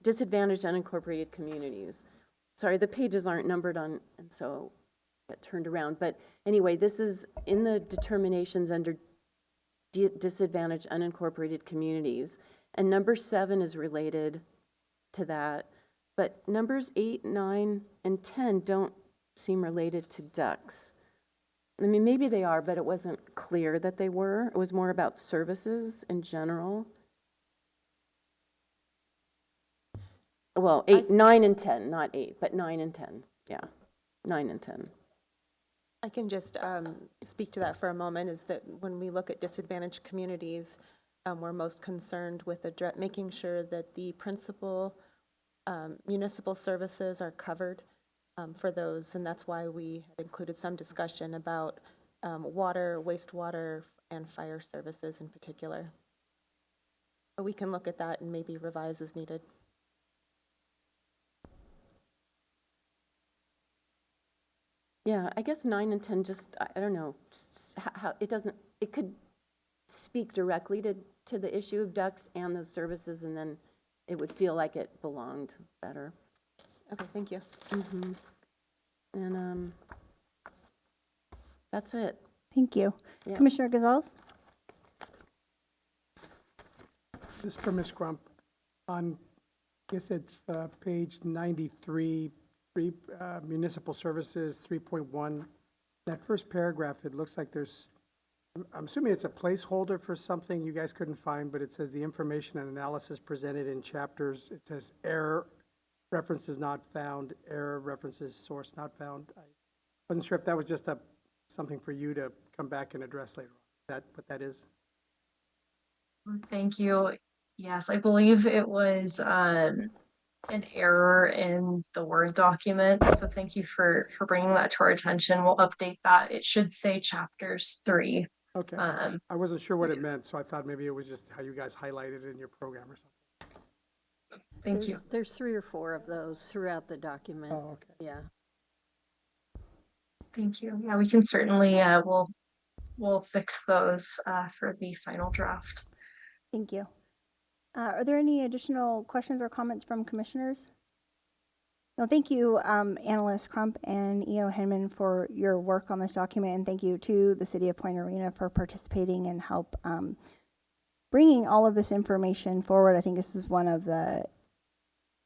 disadvantaged unincorporated communities. Sorry, the pages aren't numbered on, and so get turned around. But anyway, this is in the determinations under disadvantaged unincorporated communities. And number 7 is related to that. But numbers 8, 9, and 10 don't seem related to ducks. I mean, maybe they are, but it wasn't clear that they were. It was more about services in general. Well, 9 and 10, not 8, but 9 and 10. Yeah, 9 and 10. I can just speak to that for a moment, is that when we look at disadvantaged communities, we're most concerned with making sure that the principal municipal services are covered for those, and that's why we had included some discussion about water, wastewater, and fire services in particular. But we can look at that and maybe revise as needed. Yeah, I guess 9 and 10 just, I don't know, how it doesn't, it could speak directly to the issue of ducks and those services, and then it would feel like it belonged better. Okay, thank you. Mm-hmm. And that's it. Thank you. Yeah. Commissioner Gonzalez? This is for Ms. Crump. On, I guess it's page 93, Municipal Services 3.1. That first paragraph, it looks like there's, I'm assuming it's a placeholder for something you guys couldn't find, but it says the information and analysis presented in chapters. It says error references not found, error references source not found. I wasn't sure if that was just something for you to come back and address later on. Is that what that is? Thank you. Yes, I believe it was an error in the Word document. So thank you for bringing that to our attention. We'll update that. It should say chapters 3. Okay. I wasn't sure what it meant, so I thought maybe it was just how you guys highlighted it in your program or something. Thank you. There's 3 or 4 of those throughout the document. Oh, okay. Yeah. Thank you. Yeah, we can certainly, we'll fix those for the final draft. Thank you. Are there any additional questions or comments from commissioners? No, thank you, Analyst Crump and E.O. Henman, for your work on this document, and thank you to the City of Point Arena for participating and help bringing all of this information forward. I think this is one of the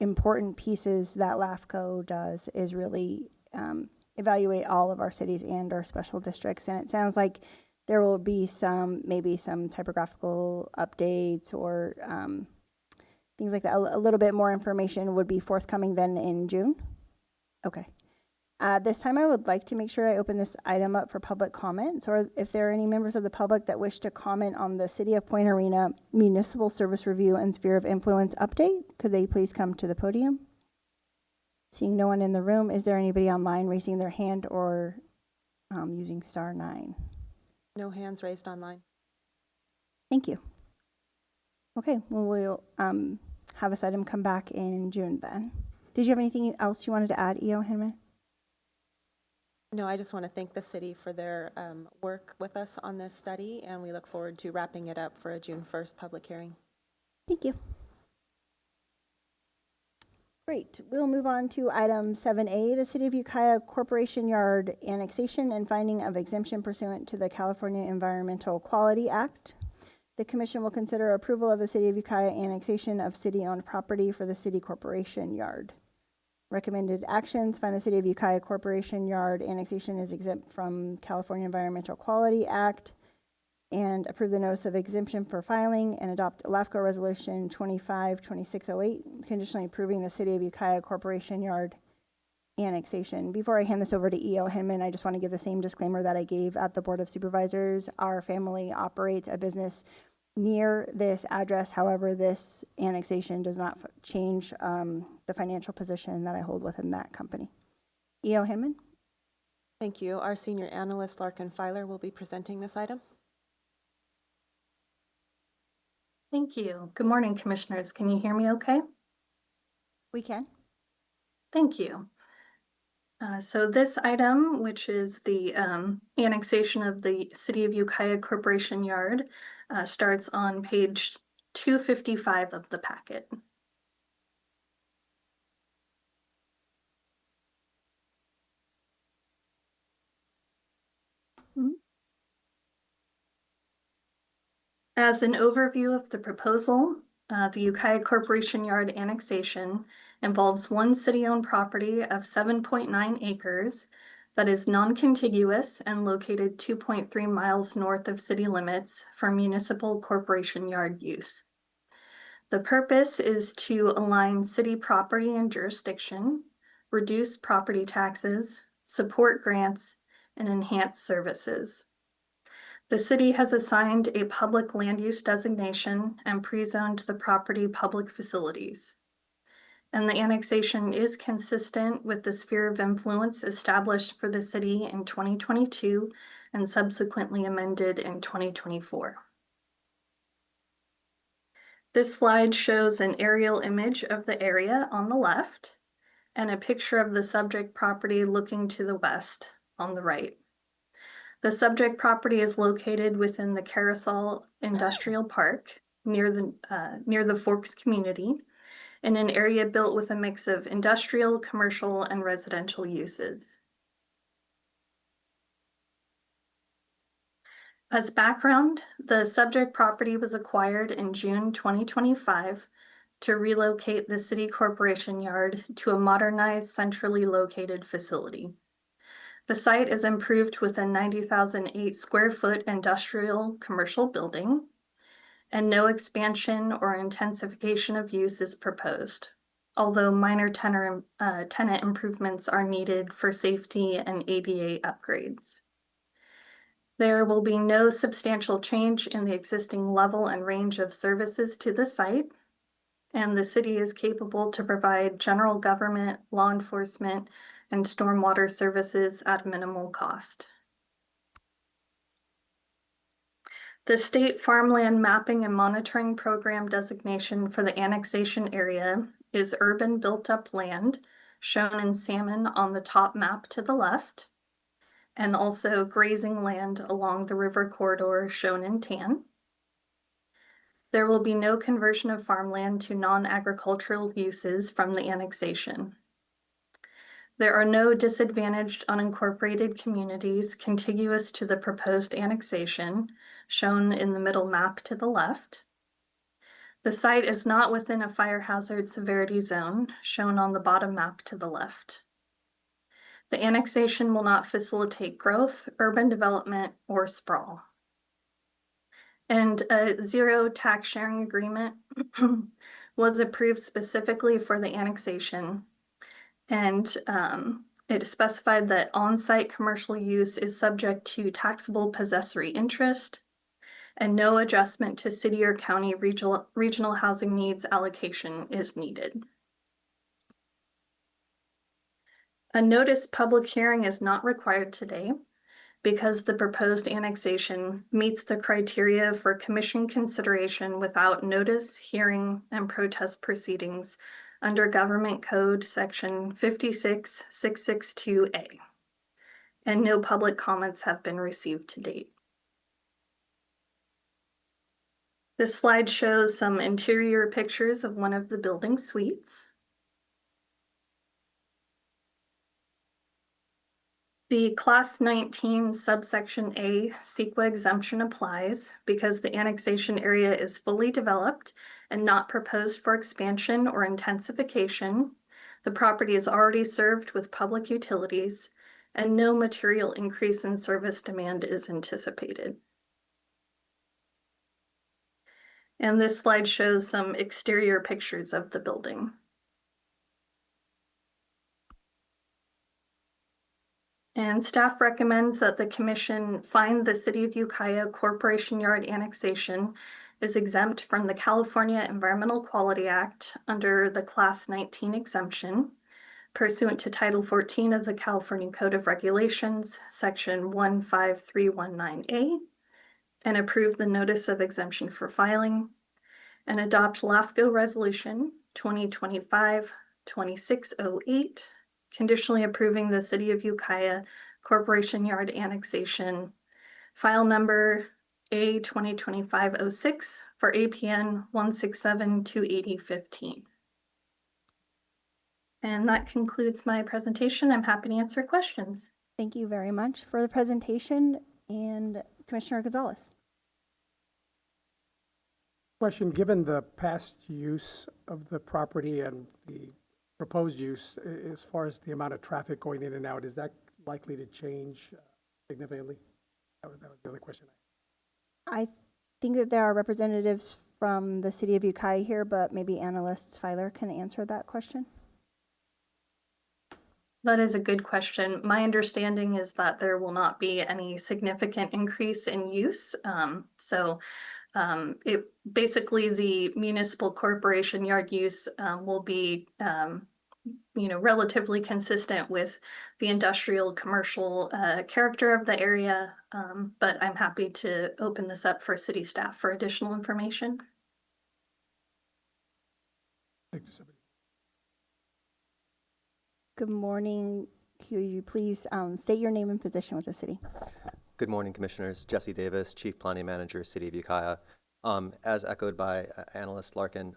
important pieces that LAFCO does, is really evaluate all of our cities and our special districts, and it sounds like there will be maybe some typographical updates or things like that. A little bit more information would be forthcoming then in June. Okay. This time I would like to make sure I open this item up for public comments, or if there are any members of the public that wish to comment on the City of Point Arena Municipal Service Review and Sphere of Influence update, could they please come to the podium? Seeing no one in the room, is there anybody online raising their hand or using *9? No hands raised online. Thank you. Okay, well, we'll have this item come back in June then. Did you have anything else you wanted to add, E.O. Henman? No, I just want to thank the city for their work with us on this study, and we look forward to wrapping it up for a June 1st public hearing. Thank you. Great. We'll move on to item 7A, the City of Ukiah Corporation Yard Annexation and Finding of Exemption pursuant to the California Environmental Quality Act. The Commission will consider approval of the City of Ukiah annexation of city-owned property for the City Corporation Yard. Recommended actions: find the City of Ukiah Corporation Yard annexation is exempt from California Environmental Quality Act, and approve the notice of exemption for filing, and adopt LAFCO Resolution 25-2608, conditionally approving the City of Ukiah Corporation Yard annexation. Before I hand this over to E.O. Henman, I just want to give the same disclaimer that I gave at the Board of Supervisors. Our family operates a business near this address. However, this annexation does not change the financial position that I hold within that company. E.O. Henman? Thank you. Our senior analyst, Larkin Filer, will be presenting this item. Thank you. Good morning, Commissioners. Can you hear me okay? We can. Thank you. So this item, which is the annexation of the City of Ukiah Corporation Yard, starts on page 255 of the packet. As an overview of the proposal, the Ukiah Corporation Yard annexation involves one city-owned property of 7.9 acres that is non-contiguous and located 2.3 miles north of city limits for municipal corporation yard use. The purpose is to align city property and jurisdiction, reduce property taxes, support grants, and enhance services. The city has assigned a public land use designation and pre-zoned the property public facilities. And the annexation is consistent with the sphere of influence established for the city in 2022 and subsequently amended in 2024. This slide shows an aerial image of the area on the left and a picture of the subject property looking to the west on the right. The subject property is located within the Carousel Industrial Park near the Forks community in an area built with a mix of industrial, commercial, and residential uses. As background, the subject property was acquired in June 2025 to relocate the city corporation yard to a modernized, centrally located facility. The site is improved with a 90,008 square foot industrial commercial building, and no expansion or intensification of use is proposed, although minor tenant improvements are needed for safety and ADA upgrades. There will be no substantial change in the existing level and range of services to the site, and the city is capable to provide general government, law enforcement, and stormwater services at minimal cost. The State Farmland Mapping and Monitoring Program designation for the annexation area is urban built-up land, shown in salmon on the top map to the left, and also grazing land along the river corridor, shown in tan. There will be no conversion of farmland to non-agricultural uses from the annexation. There are no disadvantaged unincorporated communities contiguous to the proposed annexation, shown in the middle map to the left. The site is not within a fire hazard severity zone, shown on the bottom map to the left. The annexation will not facilitate growth, urban development, or sprawl. And a zero tax sharing agreement was approved specifically for the annexation. And it specified that on-site commercial use is subject to taxable possessory interest and no adjustment to city or county regional housing needs allocation is needed. A notice public hearing is not required today because the proposed annexation meets the criteria for commission consideration without notice, hearing, and protest proceedings under Government Code Section 56662A, and no public comments have been received to date. This slide shows some interior pictures of one of the building suites. The Class 19 subsection A CEQA exemption applies because the annexation area is fully developed and not proposed for expansion or intensification. The property is already served with public utilities, and no material increase in service demand is anticipated. And this slide shows some exterior pictures of the building. And staff recommends that the commission find the City of Ukiah Corporation Yard annexation is exempt from the California Environmental Quality Act under the Class 19 exemption pursuant to Title 14 of the California Code of Regulations, Section 15319A, and approve the notice of exemption for filing, and adopt LAFCO Resolution 2025-2608, conditionally approving the City of Ukiah Corporation Yard annexation, file number A2025-06 for APN 167-280-15. And that concludes my presentation. I'm happy to answer questions. Thank you very much for the presentation, and Commissioner Gonzalez. Question, given the past use of the property and the proposed use, as far as the amount of traffic going in and out, is that likely to change significantly? That was the other question. I think that there are representatives from the city of Ukiah here, but maybe Analyst Filer can answer that question. That is a good question. My understanding is that there will not be any significant increase in use. It basically the municipal corporation yard use will be relatively consistent with the industrial commercial character of the area. But I'm happy to open this up for city staff for additional information. Thank you, somebody. Good morning. Could you please state your name and position with the city? Good morning, Commissioners. Jesse Davis, Chief Planning Manager, City of Ukiah. As echoed by Analyst Larkin,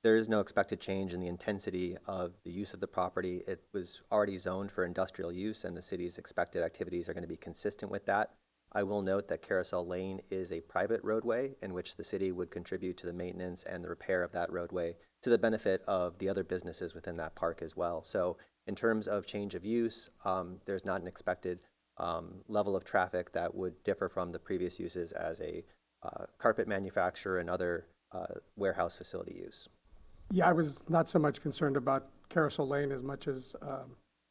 there is no expected change in the intensity of the use of the property. It was already zoned for industrial use, and the city's expected activities are going to be consistent with that. I will note that Carousel Lane is a private roadway in which the city would contribute to the maintenance and the repair of that roadway to the benefit of the other businesses within that park as well. So in terms of change of use, there's not an expected level of traffic that would differ from the previous uses as a carpet manufacturer and other warehouse facility use. Yeah, I was not so much concerned about Carousel Lane as much as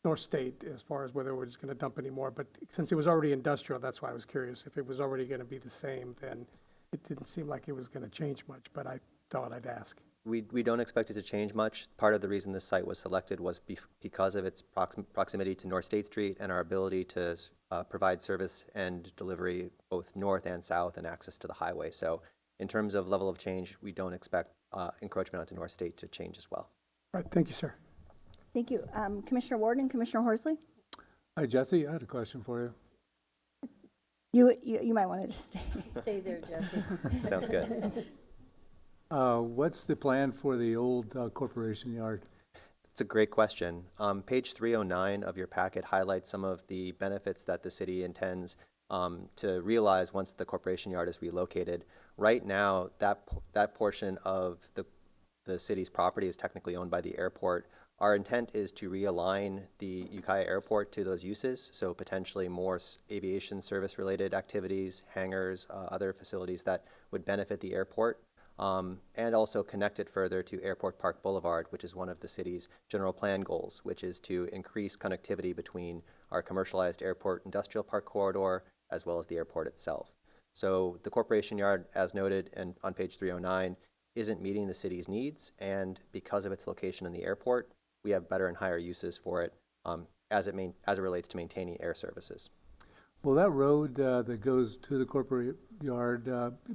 North State as far as whether we're just going to dump any more. But since it was already industrial, that's why I was curious. If it was already going to be the same, then it didn't seem like it was going to change much, but I thought I'd ask. We don't expect it to change much. Part of the reason this site was selected was because of its proximity to North State Street and our ability to provide service and delivery both north and south and access to the highway. So in terms of level of change, we don't expect encroachment onto North State to change as well. All right, thank you, sir. Thank you. Commissioner Ward and Commissioner Horsley? Hi, Jesse, I had a question for You might want to just stay. Stay there, Jesse. Sounds good. What's the plan for the old corporation yard? It's a great question. Page 309 of your packet highlights some of the benefits that the city intends to realize once the corporation yard is relocated. Right now, that portion of the city's property is technically owned by the airport. Our intent is to realign the Ukiah Airport to those uses, so potentially more aviation service related activities, hangars, other facilities that would benefit the airport. And also connect it further to Airport Park Boulevard, which is one of the city's general plan goals, which is to increase connectivity between our commercialized airport industrial park corridor as well as the airport itself. So the corporation yard, as noted and on page 309, isn't meeting the city's needs, and because of its location in the airport, we have better and higher uses for it as it relates to maintaining air services. Will that road that goes to the corporate yard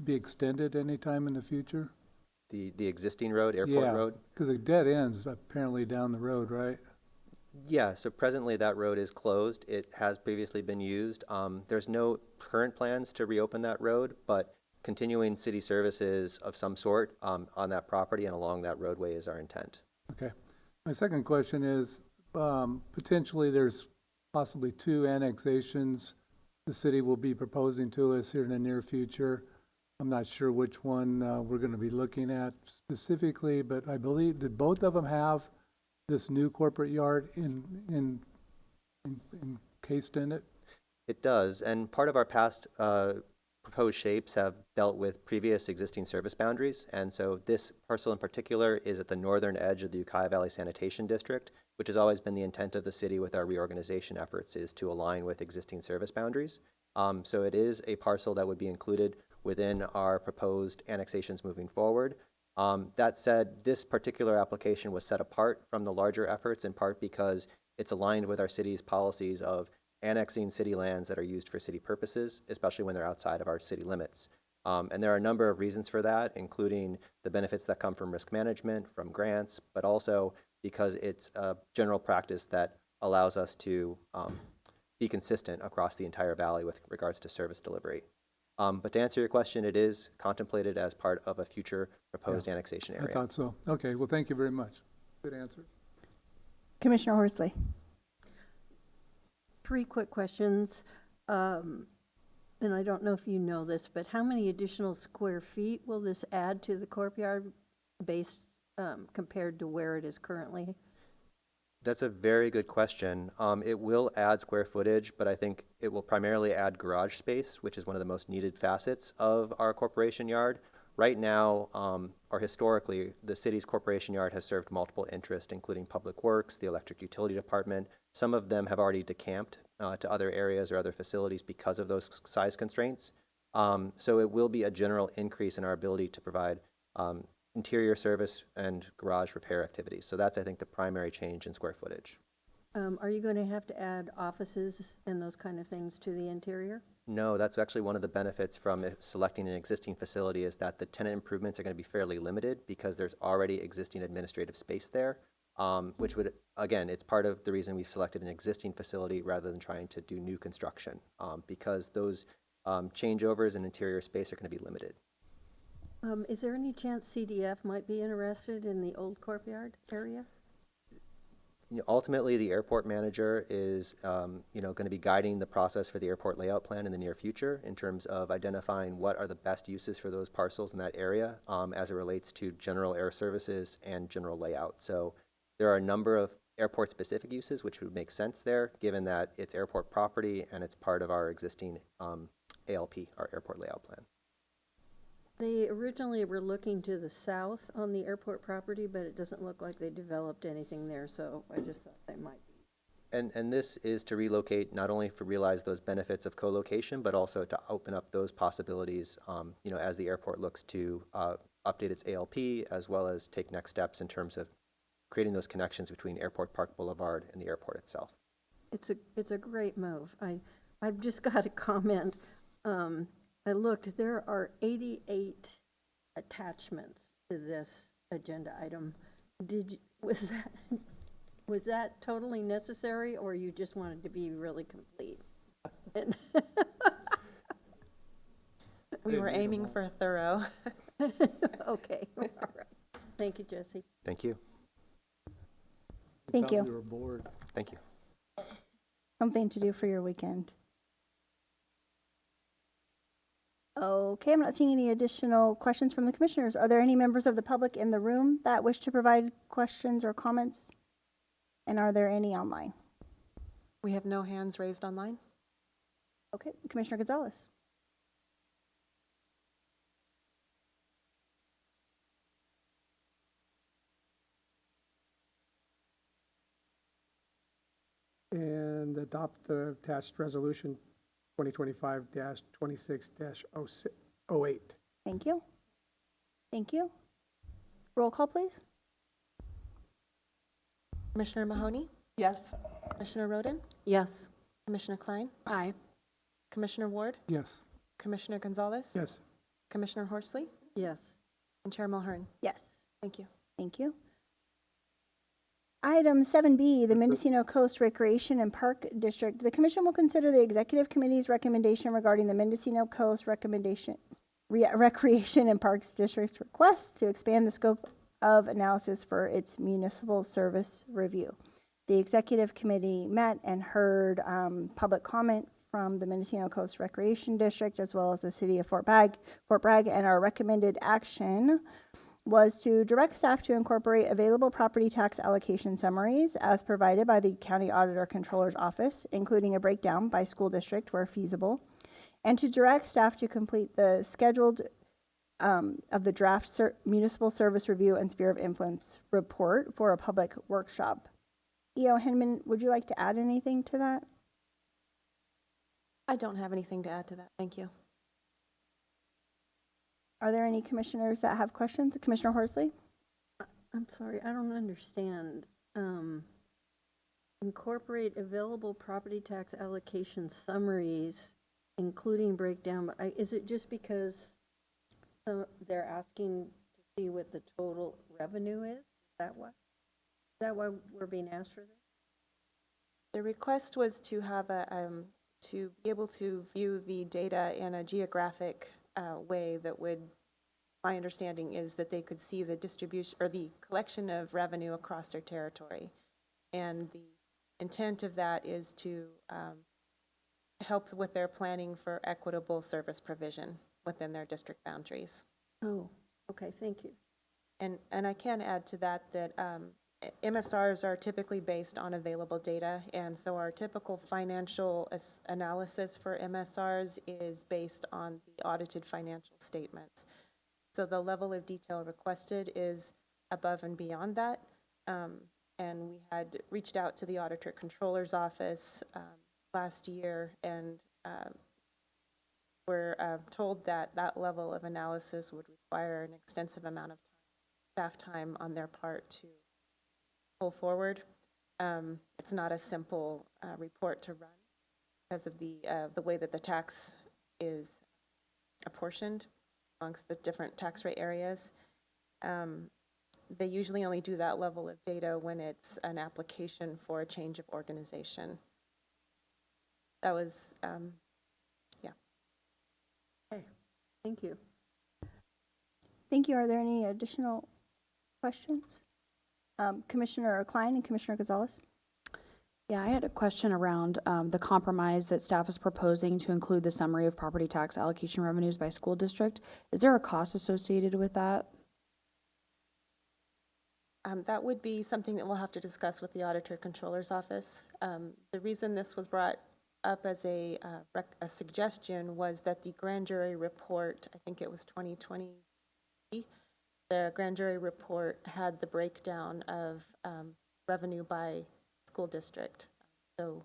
be extended anytime in the future? The existing road, airport road? Because it dead ends apparently down the road, right? Yeah, so presently that road is closed. It has previously been used. There's no current plans to reopen that road, but continuing city services of some sort on that property and along that roadway is our intent. Okay. My second question is potentially there's possibly 2 annexations the city will be proposing to us here in the near future. I'm not sure which one we're going to be looking at specifically, but I believe, did both of them have this new corporate yard encased in it? It does, and part of our past proposed shapes have dealt with previous existing service boundaries, and so this parcel in particular is at the northern edge of the Ukiah Valley Sanitation District, which has always been the intent of the city with our reorganization efforts, is to align with existing service boundaries. So it is a parcel that would be included within our proposed annexations moving forward. That said, this particular application was set apart from the larger efforts in part because it's aligned with our city's policies of annexing city lands that are used for city purposes, especially when they're outside of our city limits. And there are a number of reasons for that, including the benefits that come from risk management, from grants, but also because it's a general practice that allows us to be consistent across the entire valley with regards to service delivery. But to answer your question, it is contemplated as part of a future proposed annexation area. I thought so. Okay, well, thank you very much. Good answer. Commissioner Horsley? 3 quick questions. and I don't know if you know this, but how many additional square feet will this add to the courtyard based, compared to where it is currently? That's a very good question. It will add square footage, but I think it will primarily add garage space, which is one of the most needed facets of our corporation yard. Right now, or historically, the city's corporation yard has served multiple interests, including public works, the electric utility department. Some of them have already decamped to other areas or other facilities because of those size constraints. So it will be a general increase in our ability to provide interior service and garage repair activities. So that's, I think, the primary change in square footage. Are you going to have to add offices and those kind of things to the interior? No, that's actually one of the benefits from selecting an existing facility is that the tenant improvements are going to be fairly limited because there's already existing administrative space there, which would, again, it's part of the reason we've selected an existing facility rather than trying to do new construction, because those changeovers in interior space are going to be limited. Is there any chance CDF might be interested in the old courtyard area? You know, ultimately, the airport manager is, going to be guiding the process for the airport layout plan in the near future in terms of identifying what are the best uses for those parcels in that area as it relates to general air services and general layout. So there are a number of airport-specific uses which would make sense there, given that it's airport property and it's part of our existing ALP, our airport layout plan. They originally were looking to the south on the airport property, but it doesn't look like they developed anything there, so I just thought they might be. And this is to relocate, not only to realize those benefits of co-location, but also to open up those possibilities, as the airport looks to update its ALP, as well as take next steps in terms of creating those connections between Airport Park Boulevard and the airport itself. It's a great move. I've just got a comment. I looked, there are 88 attachments to this agenda item. Was that totally necessary, or you just wanted to be really complete? We were aiming for thorough. Okay, all right. Thank you, Jesse. Thank you. Thank you. We were bored. Thank you. Something to do for your weekend. Okay, I'm not seeing any additional questions from the commissioners. Are there any members of the public in the room that wish to provide questions or comments? And are there any online? We have no hands raised online. Okay, Commissioner Gonzalez. And adopt the attached resolution 2025-26-08. Thank you. Thank you. Roll call, please. Commissioner Mahoney, Yes. Commissioner Roden, Yes. Commissioner Klein, Aye. Commissioner Ward, Yes. Commissioner Gonzalez. Yes. Commissioner Horsley, Yes. and Chair Mulhern. Yes. Thank you. Thank you. Item 7B, the Mendocino Coast Recreation and Park District. The Commission will consider the Executive Committee's recommendation regarding the Mendocino Coast Recreation and Parks District's request to expand the scope of analysis for its municipal service review. The Executive Committee met and heard public comment from the Mendocino Coast Recreation District as well as the City of Fort Bragg, and our recommended action was to direct staff to incorporate available property tax allocation summaries as provided by the County Auditor Controller's Office, including a breakdown by school district where feasible, and to direct staff to complete the scheduled of the draft municipal service review and sphere of influence report for a public workshop. E.O. Hinman, would you like to add anything to that? I don't have anything to add to that. Thank you. Are there any commissioners that have questions? Commissioner Horsley? I'm sorry, I don't understand. Incorporate available property tax allocation summaries, including breakdown. Is it just because they're asking to see what the total revenue is? Is that why we're being asked for this? The request was to have to be able to view the data in a geographic way that would, my understanding is that they could see the distribution or the collection of revenue across their territory. And the intent of that is to help with their planning for equitable service provision within their district boundaries. Oh, okay, thank you. And I can add to that that MSRs are typically based on available data, and so our typical financial analysis for MSRs is based on the audited financial statements. So the level of detail requested is above and beyond that, and we had reached out to the Auditor Controller's Office last year, and we're told that that level of analysis would require an extensive amount of staff time on their part to pull forward. It's not a simple report to run because of the way that the tax is apportioned amongst the different tax rate areas. They usually only do that level of data when it's an application for a change of organization. That was, yeah. Okay, thank you. Thank you. Are there any additional questions? Commissioner Klein and Commissioner Gonzalez? Yeah, I had a question around the compromise that staff is proposing to include the summary of property tax allocation revenues by school district. Is there a cost associated with that? That would be something that we'll have to discuss with the Auditor Controller's Office. The reason this was brought up as a suggestion was that the grand jury report, I think it was 2020, the grand jury report had the breakdown of revenue by school district. So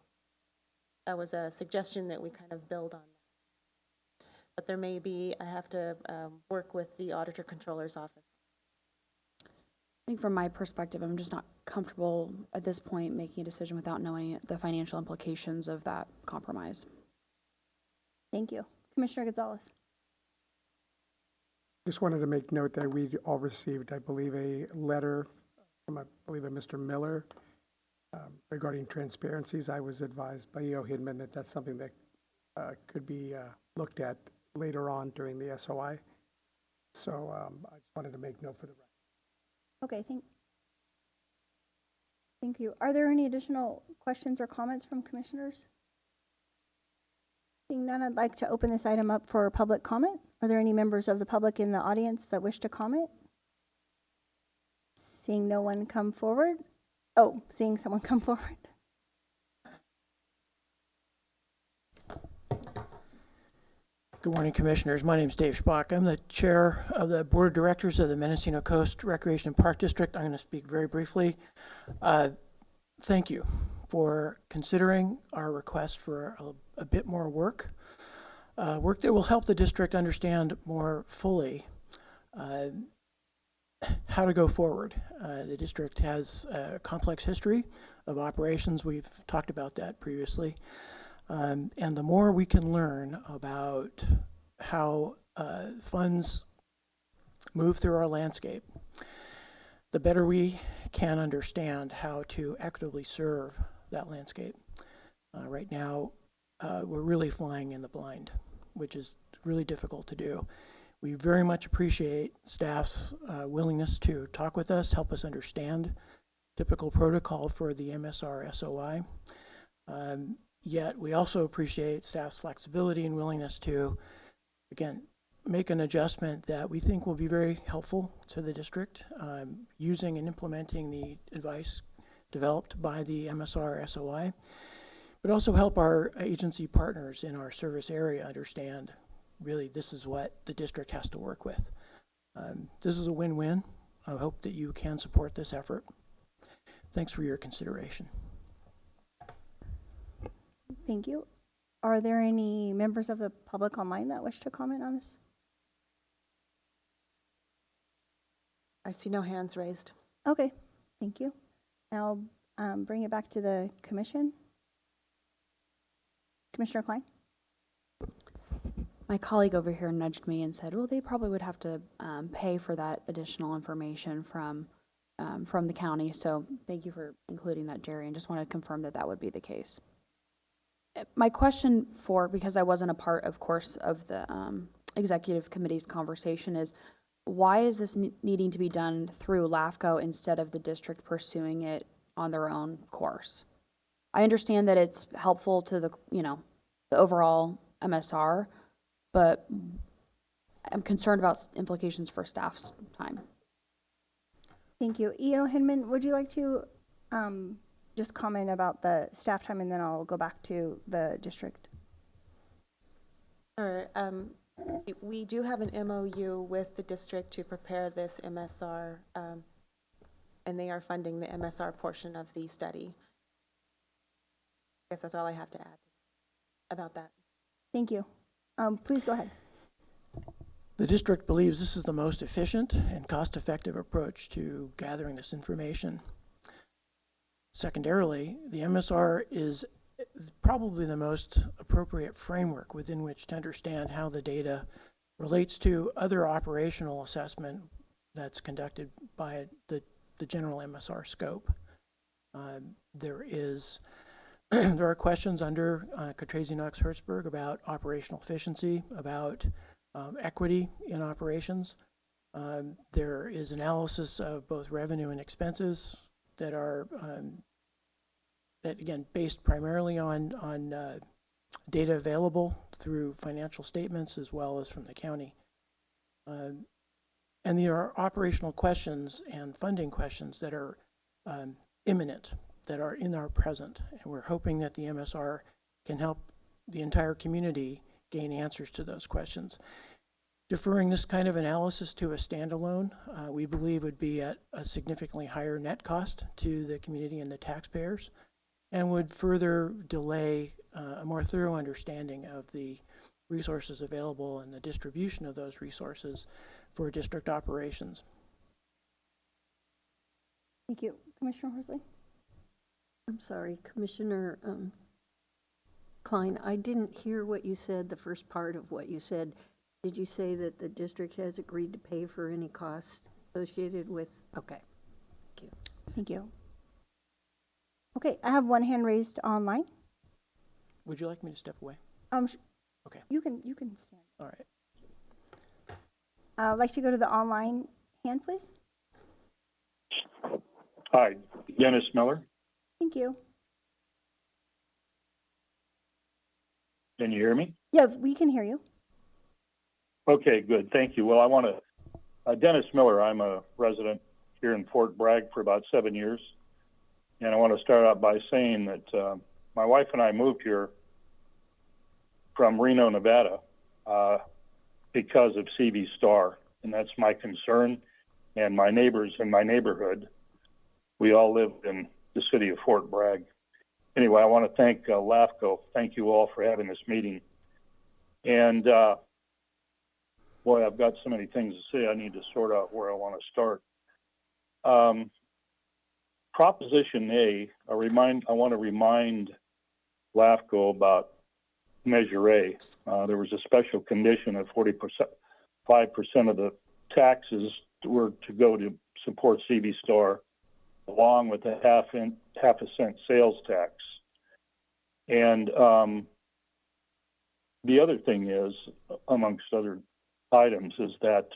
that was a suggestion that we kind of build on that. But there may be, I have to work with the Auditor Controller's Office. I think from my perspective, I'm just not comfortable at this point making a decision without knowing the financial implications of that compromise. Thank you. Commissioner Gonzalez? Just wanted to make note that we all received, I believe, a letter from, I believe, a Mr. Miller regarding transparencies. I was advised by E.O. Hidman that that's something that could be looked at later on during the SOI. So I just wanted to make note for the record. Okay, thank you. Are there any additional questions or comments from commissioners? Seeing none, I'd like to open this item up for public comment. Are there any members of the public in the audience that wish to comment? Seeing no one come forward. Oh, seeing someone come forward. Good morning, Commissioners. My name is Dave Spock. I'm the chair of the Board of Directors of the Mendocino Coast Recreation and Park District. I'm going to speak very briefly. Thank you for considering our request for a bit more work that will help the district understand more fully how to go forward. The district has a complex history of operations. We've talked about that previously. And the more we can learn about how funds move through our landscape, the better we can understand how to equitably serve that landscape. Right now, we're really flying in the blind, which is really difficult to do. We very much appreciate staff's willingness to talk with us, help us understand typical protocol for the MSR SOI. Yet we also appreciate staff's flexibility and willingness to, again, make an adjustment that we think will be very helpful to the district, using and implementing the advice developed by the MSR SOI, but also help our agency partners in our service area understand really this is what the district has to work with. This is a win-win. I hope that you can support this effort. Thanks for your consideration. Thank you. Are there any members of the public online that wish to comment on this? I see no hands raised. Okay, thank you. I'll bring it back to the commission. Commissioner Klein? My colleague over here nudged me and said, well, they probably would have to pay for that additional information from the county. So thank you for including that, Jerry, and just want to confirm that that would be the case. My question because I wasn't a part, of course, of the executive committee's conversation is, why is this needing to be done through LAFCO instead of the district pursuing it on their own course? I understand that it's helpful to the the overall MSR, but I'm concerned about implications for staff's time. Thank you. E.O. Hinman, would you like to just comment about the staff time, and then I'll go back to the district? Sure. We do have an MOU with the district to prepare this MSR, and they are funding the MSR portion of the study. I guess that's all I have to add about that. Thank you. Please go ahead. The district believes this is the most efficient and cost-effective approach to gathering this information. Secondarily, the MSR is probably the most appropriate framework within which to understand how the data relates to other operational assessment that's conducted by the general MSR scope. There are questions under Cortese Knox Hertzberg about operational efficiency, about equity in operations. There is analysis of both revenue and expenses that are that again based primarily on data available through financial statements as well as from the county. And there are operational questions and funding questions that are imminent, that are in our present, and we're hoping that the MSR can help the entire community gain answers to those questions. Deferring this kind of analysis to a standalone, we believe would be at a significantly higher net cost to the community and the taxpayers, and would further delay a more thorough understanding of the resources available and the distribution of those resources for district operations. Thank you. Commissioner Horsley? I'm sorry, Commissioner Klein, I didn't hear what you said, the first part of what you said. Did you say that the district has agreed to pay for any costs associated with? Okay. Thank you. Thank you. Okay, I have one hand raised online. Would you like me to step away? Okay. You can stand. All right. I'd like to go to the online hand, please. Hi, Dennis Miller. Thank you. Can you hear me? Yeah, we can hear you. Okay, good. Thank you. Well, I want to, Dennis Miller, I'm a resident here in Fort Bragg for about 7 years. And I want to start out by saying that my wife and I moved here from Reno, Nevada, because of CV Star. And that's my concern. And my neighbors in my neighborhood, we all live in the city of Fort Bragg. Anyway, I want to thank LAFCO. Thank you all for having this meeting. And boy, I've got so many things to say. I need to sort out where I want to start. Proposition A, I want to remind LAFCO about Measure A. There was a special condition of 5% of the taxes were to go to support CV Star, along with a half a cent sales tax. And the other thing is, amongst other items, is that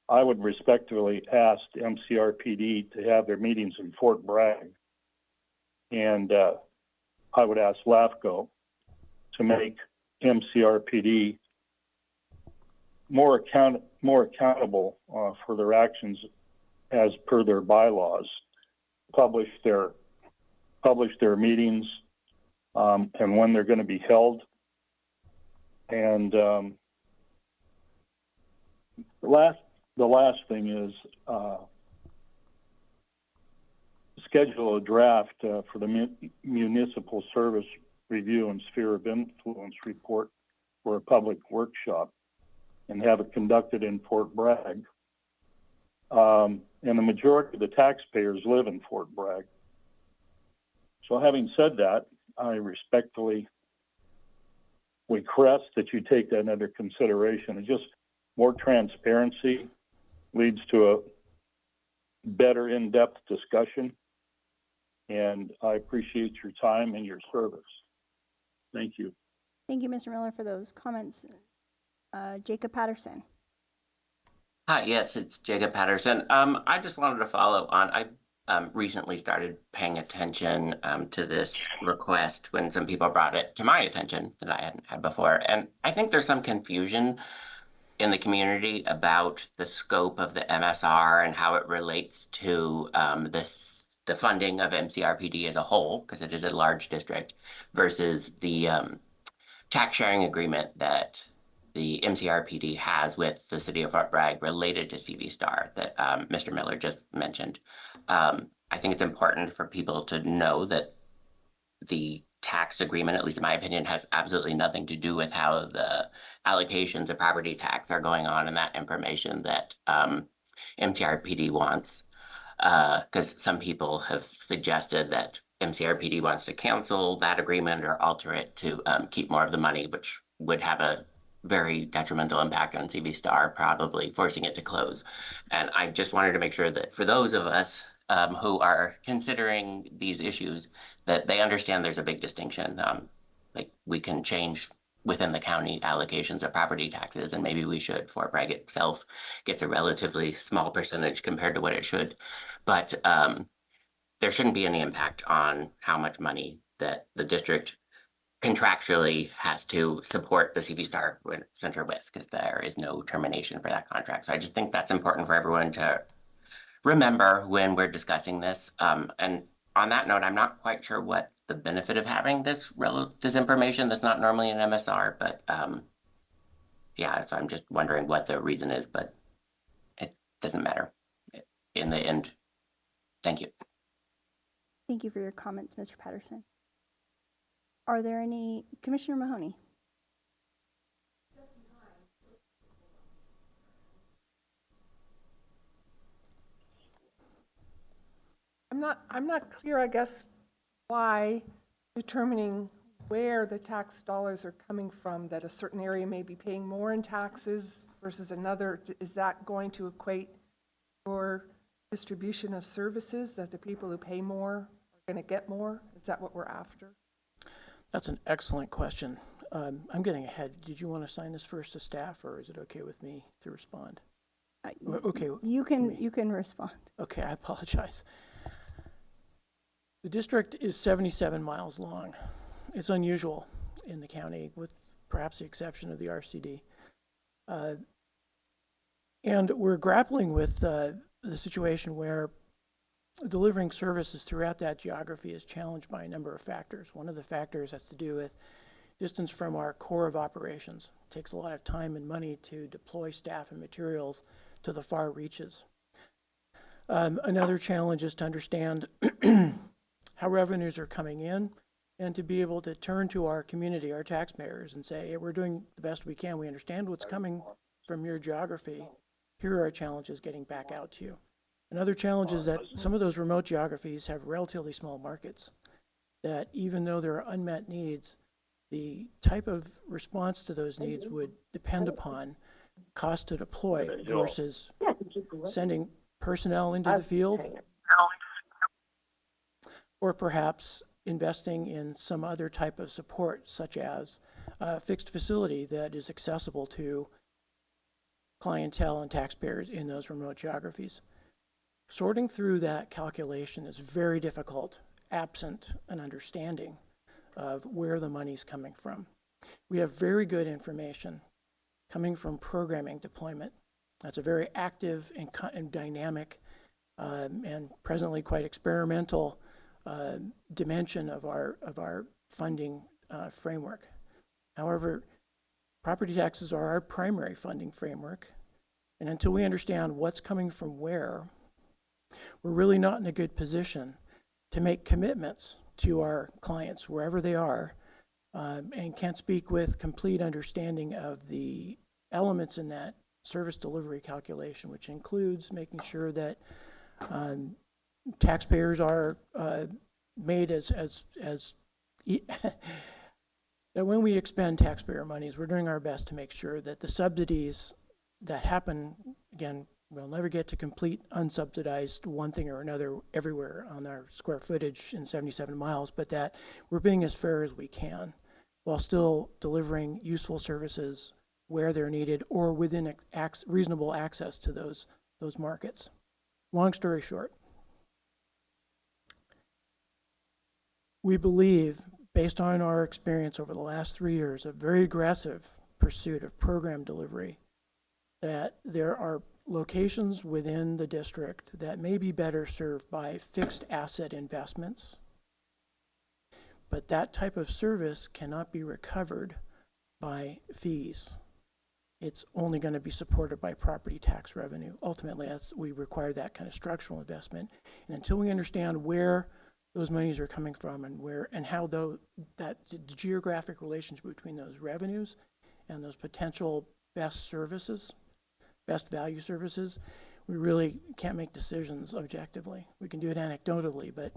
I would respectfully ask MCRPD to have their meetings in Fort Bragg. And I would ask LAFCO to make MCRPD more accountable for their actions as per their bylaws, publish their meetings and when they're going to be held. And the last thing is schedule a draft for the Municipal Service Review and Sphere of Influence report for a public workshop and have it conducted in Fort Bragg. And the majority of the taxpayers live in Fort Bragg. So having said that, I respectfully request that you take that under consideration. And just more transparency leads to a better in-depth discussion. And I appreciate your time and your service. Thank you. Thank you, Mr. Miller, for those comments. Jacob Patterson. Hi, yes, it's Jacob Patterson. I just wanted to follow on. recently started paying attention to this request when some people brought it to my attention that I hadn't had before. And I think there's some confusion in the community about the scope of the MSR and how it relates to the funding of MCRPD as a whole, because it is a large district, versus the tax sharing agreement that the MCRPD has with the city of Fort Bragg related to CV Star that Mr. Miller just mentioned. I think it's important for people to know that the tax agreement, at least in my opinion, has absolutely nothing to do with how the allocations of property tax are going on and that information that MCRPD wants. Because some people have suggested that MCRPD wants to cancel that agreement or alter it to keep more of the money, which would have a very detrimental impact on CV Star, probably forcing it to close. And I just wanted to make sure that for those of us who are considering these issues, that they understand there's a big distinction. Like we can change within the county allocations of property taxes, and maybe we should. Fort Bragg itself gets a relatively small percentage compared to what it should. But there shouldn't be any impact on how much money that the district contractually has to support the CV Star Center with, because there is no termination for that contract. So I just think that's important for everyone to remember when we're discussing this. And on that note, I'm not quite sure what the benefit of having this information that's not normally an MSR, but yeah, so I'm just wondering what the reason is, but it doesn't matter in the end. Thank you. Thank you for your comments, Mr. Patterson. Are there any, Commissioner Mahoney? I'm not clear, I guess, why determining where the tax dollars are coming from, that a certain area may be paying more in taxes versus another. Is that going to equate for distribution of services, that the people who pay more are going to get more? Is that what we're after? That's an excellent question. I'm getting ahead. Did you want to assign this first to staff, or is it okay with me to respond? Okay. You can respond. Okay, I apologize. The district is 77 miles long. It's unusual in the county, with perhaps the exception of the RCD. And we're grappling with the situation where delivering services throughout that geography is challenged by a number of factors. One of the factors has to do with distance from our core of operations. It takes a lot of time and money to deploy staff and materials to the far reaches. Another challenge is to understand how revenues are coming in, and to be able to turn to our community, our taxpayers, and say, hey, we're doing the best we can. We understand what's coming from your geography. Here are our challenges getting back out to you. Another challenge is that some of those remote geographies have relatively small markets, that even though there are unmet needs, the type of response to those needs would depend upon cost to deploy versus sending personnel into the field, or perhaps investing in some other type of support, such as a fixed facility that is accessible to clientele and taxpayers in those remote geographies. Sorting through that calculation is very difficult, absent an understanding of where the money's coming from. We have very good information coming from programming deployment. That's a very active and dynamic and presently quite experimental dimension of our funding framework. However, property taxes are our primary funding framework, and until we understand what's coming from where, we're really not in a good position to make commitments to our clients wherever they are, and can't speak with complete understanding of the elements in that service delivery calculation, which includes making sure that taxpayers are made as that when we expend taxpayer monies, we're doing our best to make sure that the subsidies that happen, again, we'll never get to complete unsubsidized one thing or another everywhere on our square footage in 77 miles, but that we're being as fair as we can while still delivering useful services where they're needed or within reasonable access to those markets. Long story short, We believe, based on our experience over the last 3 years, a very aggressive pursuit of program delivery, that there are locations within the district that may be better served by fixed asset investments. But that type of service cannot be recovered by fees. It's only going to be supported by property tax revenue. Ultimately, we require that kind of structural investment. And until we understand where those monies are coming from and how the geographic relationship between those revenues and those potential best value services, we really can't make decisions objectively. We can do it anecdotally, but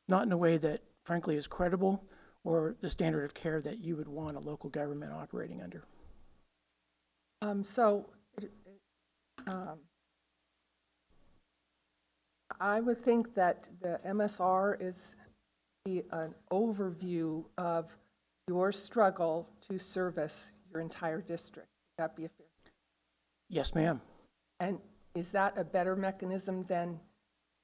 not in a way that, frankly, is credible or the standard of care that you would want a local government operating under. I would think that the MSR is an overview of your struggle to service your entire district. Would that be a fair? Yes, ma'am. And is that a better mechanism than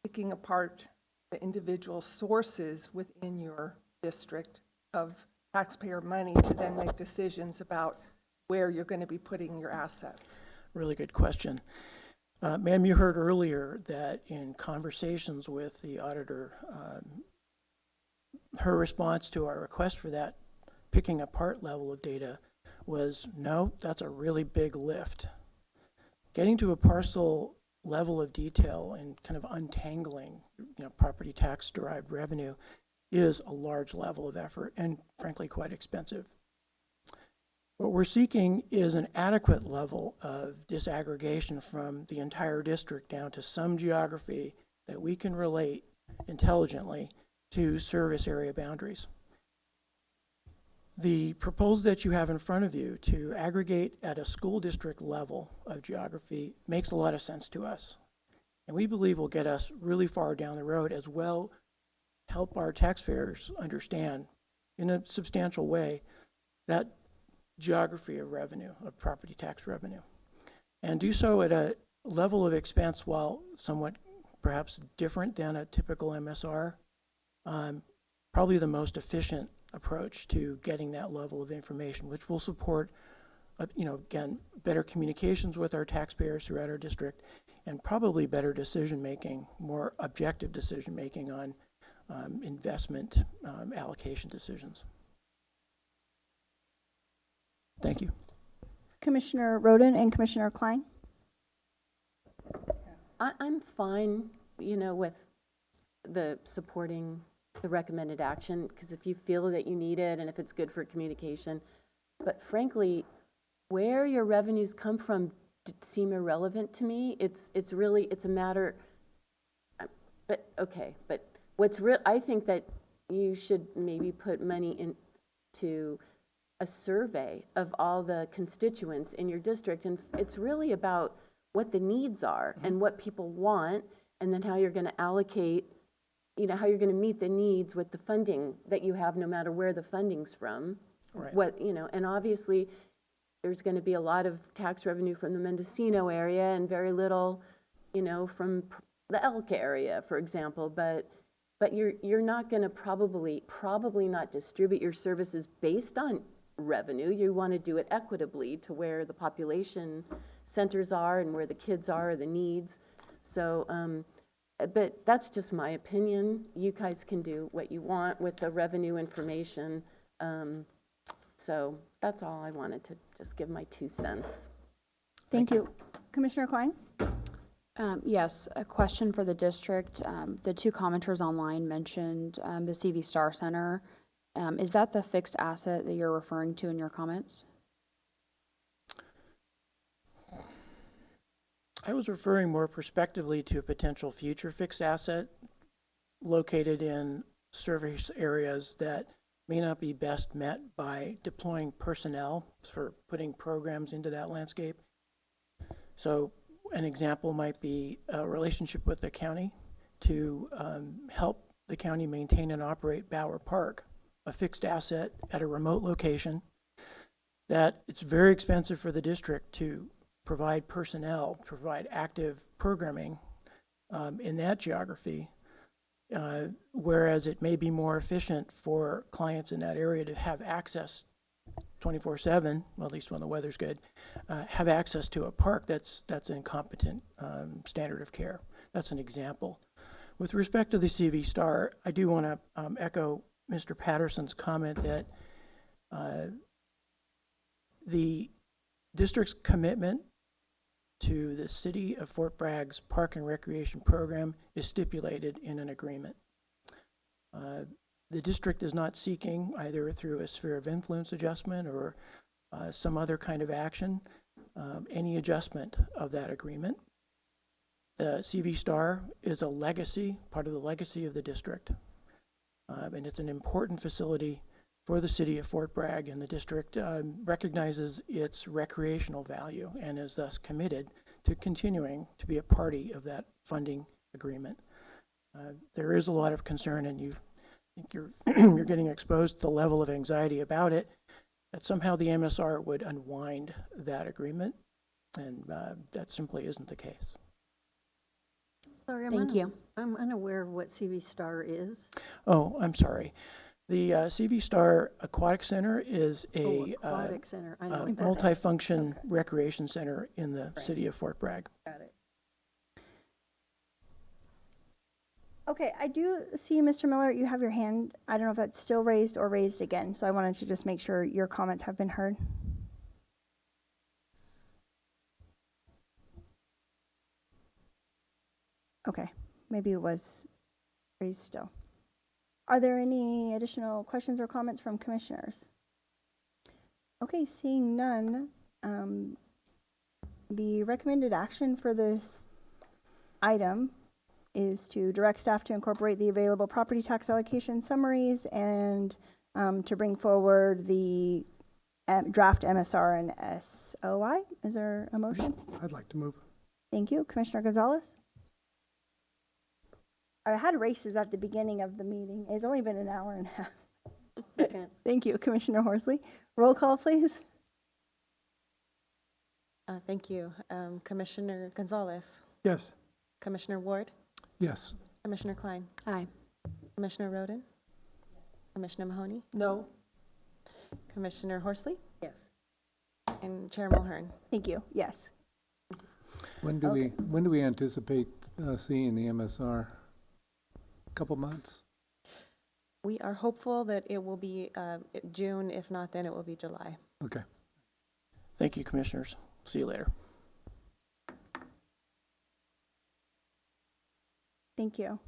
picking apart the individual sources within your district of taxpayer money to then make decisions about where you're going to be putting your assets? Really good question. Ma'am, you heard earlier that in conversations with the auditor, her response to our request for that picking apart level of data was, no, that's a really big lift. Getting to a parcel level of detail and kind of untangling, property tax derived revenue is a large level of effort and frankly quite expensive. What we're seeking is an adequate level of disaggregation from the entire district down to some geography that we can relate intelligently to service area boundaries. The proposal that you have in front of you to aggregate at a school district level of geography makes a lot of sense to us. And we believe will get us really far down the road, as well help our taxpayers understand in a substantial way that geography of revenue, of property tax revenue, and do so at a level of expense while somewhat perhaps different than a typical MSR, probably the most efficient approach to getting that level of information, which will support, again, better communications with our taxpayers throughout our district, and probably better decision-making, more objective decision-making on investment allocation decisions. Thank you. Commissioner Roden and Commissioner Klein. I'm fine, with the supporting the recommended action, because if you feel that you need it and if it's good for communication. But frankly, where your revenues come from seem irrelevant to me. It's a matter, but what's real, I think that you should maybe put money into a survey of all the constituents in your district, and it's really about what the needs are and what people want, and then how you're going to allocate, how you're going to meet the needs with the funding that you have, no matter where the funding's from. Right. And obviously there's going to be a lot of tax revenue from the Mendocino area and very little, from the Elk area, for example, but you're not going to probably not distribute your services based on revenue. You want to do it equitably to where the population centers are and where the kids are, the needs. So, but that's just my opinion. You guys can do what you want with the revenue information. So that's all I wanted to just give my 2 cents. Thank you. Commissioner Klein? Yes, a question for the district. The 2 commenters online mentioned the CV Star Center. Is that the fixed asset that you're referring to in your comments? I was referring more prospectively to a potential future fixed asset located in service areas that may not be best met by deploying personnel for putting programs into that landscape. So an example might be a relationship with the county to help the county maintain and operate Bower Park, a fixed asset at a remote location that it's very expensive for the district to provide personnel, provide active programming in that geography. whereas it may be more efficient for clients in that area to have access 24/7, well, at least when the weather's good, have access to a park that's in competent standard of care. That's an example. With respect to the CV Star, I do want to echo Mr. Patterson's comment that the district's commitment to the City of Fort Bragg's Park and Recreation Program is stipulated in an agreement. The district is not seeking, either through a sphere of influence adjustment or some other kind of action, any adjustment of that agreement. The CV Star is a legacy, part of the legacy of the district, and it's an important facility for the City of Fort Bragg, and the district recognizes its recreational value and is thus committed to continuing to be a party of that funding agreement. There is a lot of concern, and I think you're you're getting exposed to the level of anxiety about it, that somehow the MSR would unwind that agreement, and that simply isn't the case. Sorry, Thank you. I'm unaware of what CV Star is. Oh, I'm sorry. The CV Star Aquatic Center is a Aquatic Center. I know what that is. multifunction recreation center in the City of Fort Bragg. Got it. Okay, I do see, Mr. Miller, you have your hand. I don't know if that's still raised or raised again, so I wanted to just make sure your comments have been heard. Okay, maybe it was raised still. Are there any additional questions or comments from commissioners? Okay, seeing none, the recommended action for this item is to direct staff to incorporate the available property tax allocation summaries and to bring forward the draft MSR and SOI. Is there a motion? I'd like to move. Thank you. Commissioner Gonzalez? I had races at the beginning of the meeting. It's only been an hour and a half. Second. Thank you, Commissioner Horsley. Roll call, please. Thank you. Commissioner Gonzalez, Yes. Commissioner Ward, Yes. Commissioner Klein, Aye. Commissioner Roden, Commissioner Mahoney, No. Commissioner Horsley, Yes. and Chair Mulhern. Thank you. Yes. When do we anticipate seeing the MSR? Couple months? We are hopeful that it will be June. If not, then it will be July. Okay. Thank you, commissioners. See you later. Thank you.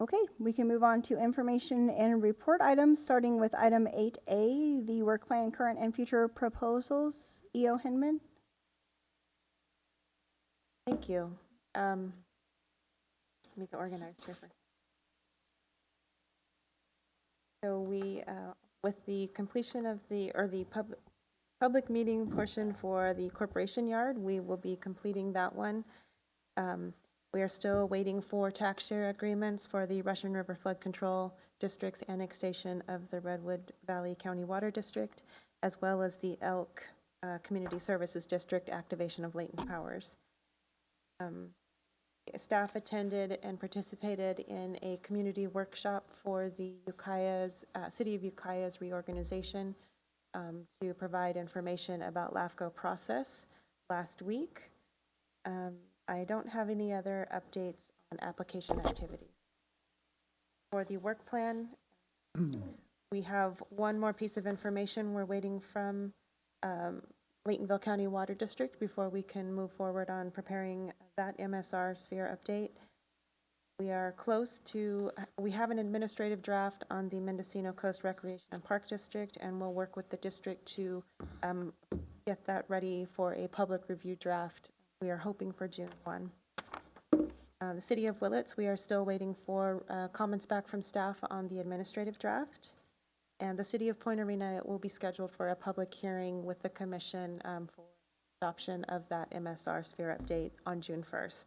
Okay, we can move on to information and report items, starting with item 8A, the work plan, current and future proposals. E.O. Hinman. Thank you. Let me get organized here. So we, with the completion of the public meeting portion for the corporation yard, we will be completing that one. We are still waiting for tax share agreements for the Russian River Flood Control District's annexation of the Redwood Valley County Water District, as well as the Elk Community Services District activation of latent powers. Staff attended and participated in a community workshop for the City of Ukiah's reorganization to provide information about LAFCO process last week. I don't have any other updates on application activity. For the work plan, we have one more piece of information we're waiting from Laytonville County Water District before we can move forward on preparing that MSR sphere update. We are close to, we have an administrative draft on the Mendocino Coast Recreation and Park District, and we'll work with the district to get that ready for a public review draft. We are hoping for June 1. The City of Willits, we are still waiting for comments back from staff on the administrative draft. And the City of Point Arena will be scheduled for a public hearing with the Commission for adoption of that MSR sphere update on June 1st.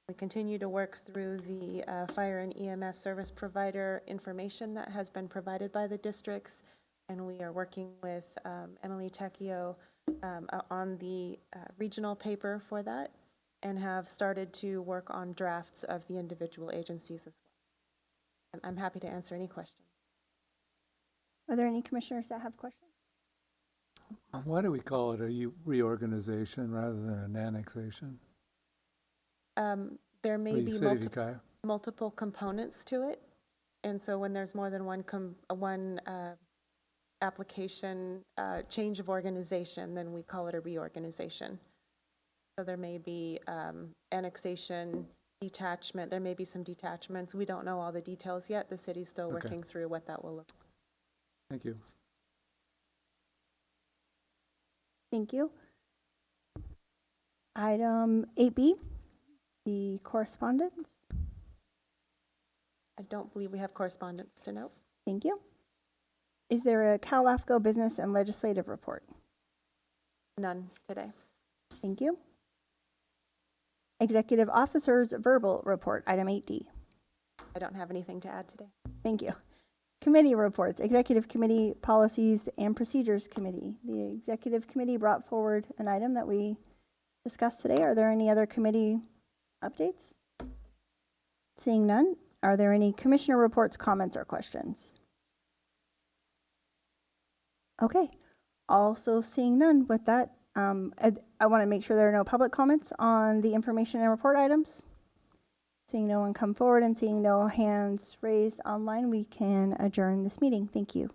We continue to work through the fire and EMS service provider information that has been provided by the districts, and we are working with Emily Tecchio on the regional paper for that. and have started to work on drafts of the individual agencies as well. And I'm happy to answer any questions. Are there any commissioners that have questions? Why do we call it a reorganization rather than an annexation? There may The be city of Ukiah? multiple components to it. And so when there's more than one application change of organization, then we call it a reorganization. So there may be annexation, detachment, there may be some detachments. We don't know all the details yet. The city's still working through what that will look like. Thank you. Thank you. Item 8B, the correspondence. I don't believe we have correspondence to note. Thank you. Is there a Cal LAFCO business and legislative report? None today. Thank you. Executive officers verbal report, item 8D. I don't have anything to add today. Thank you. Committee reports, Executive Committee Policies and Procedures Committee. The Executive Committee brought forward an item that we discussed today. Are there any other committee updates? Seeing none, are there any commissioner reports, comments, or questions? Okay, also seeing none, with that, I want to make sure there are no public comments on the information and report items. Seeing no one come forward and seeing no hands raised online, we can adjourn this meeting. Thank you.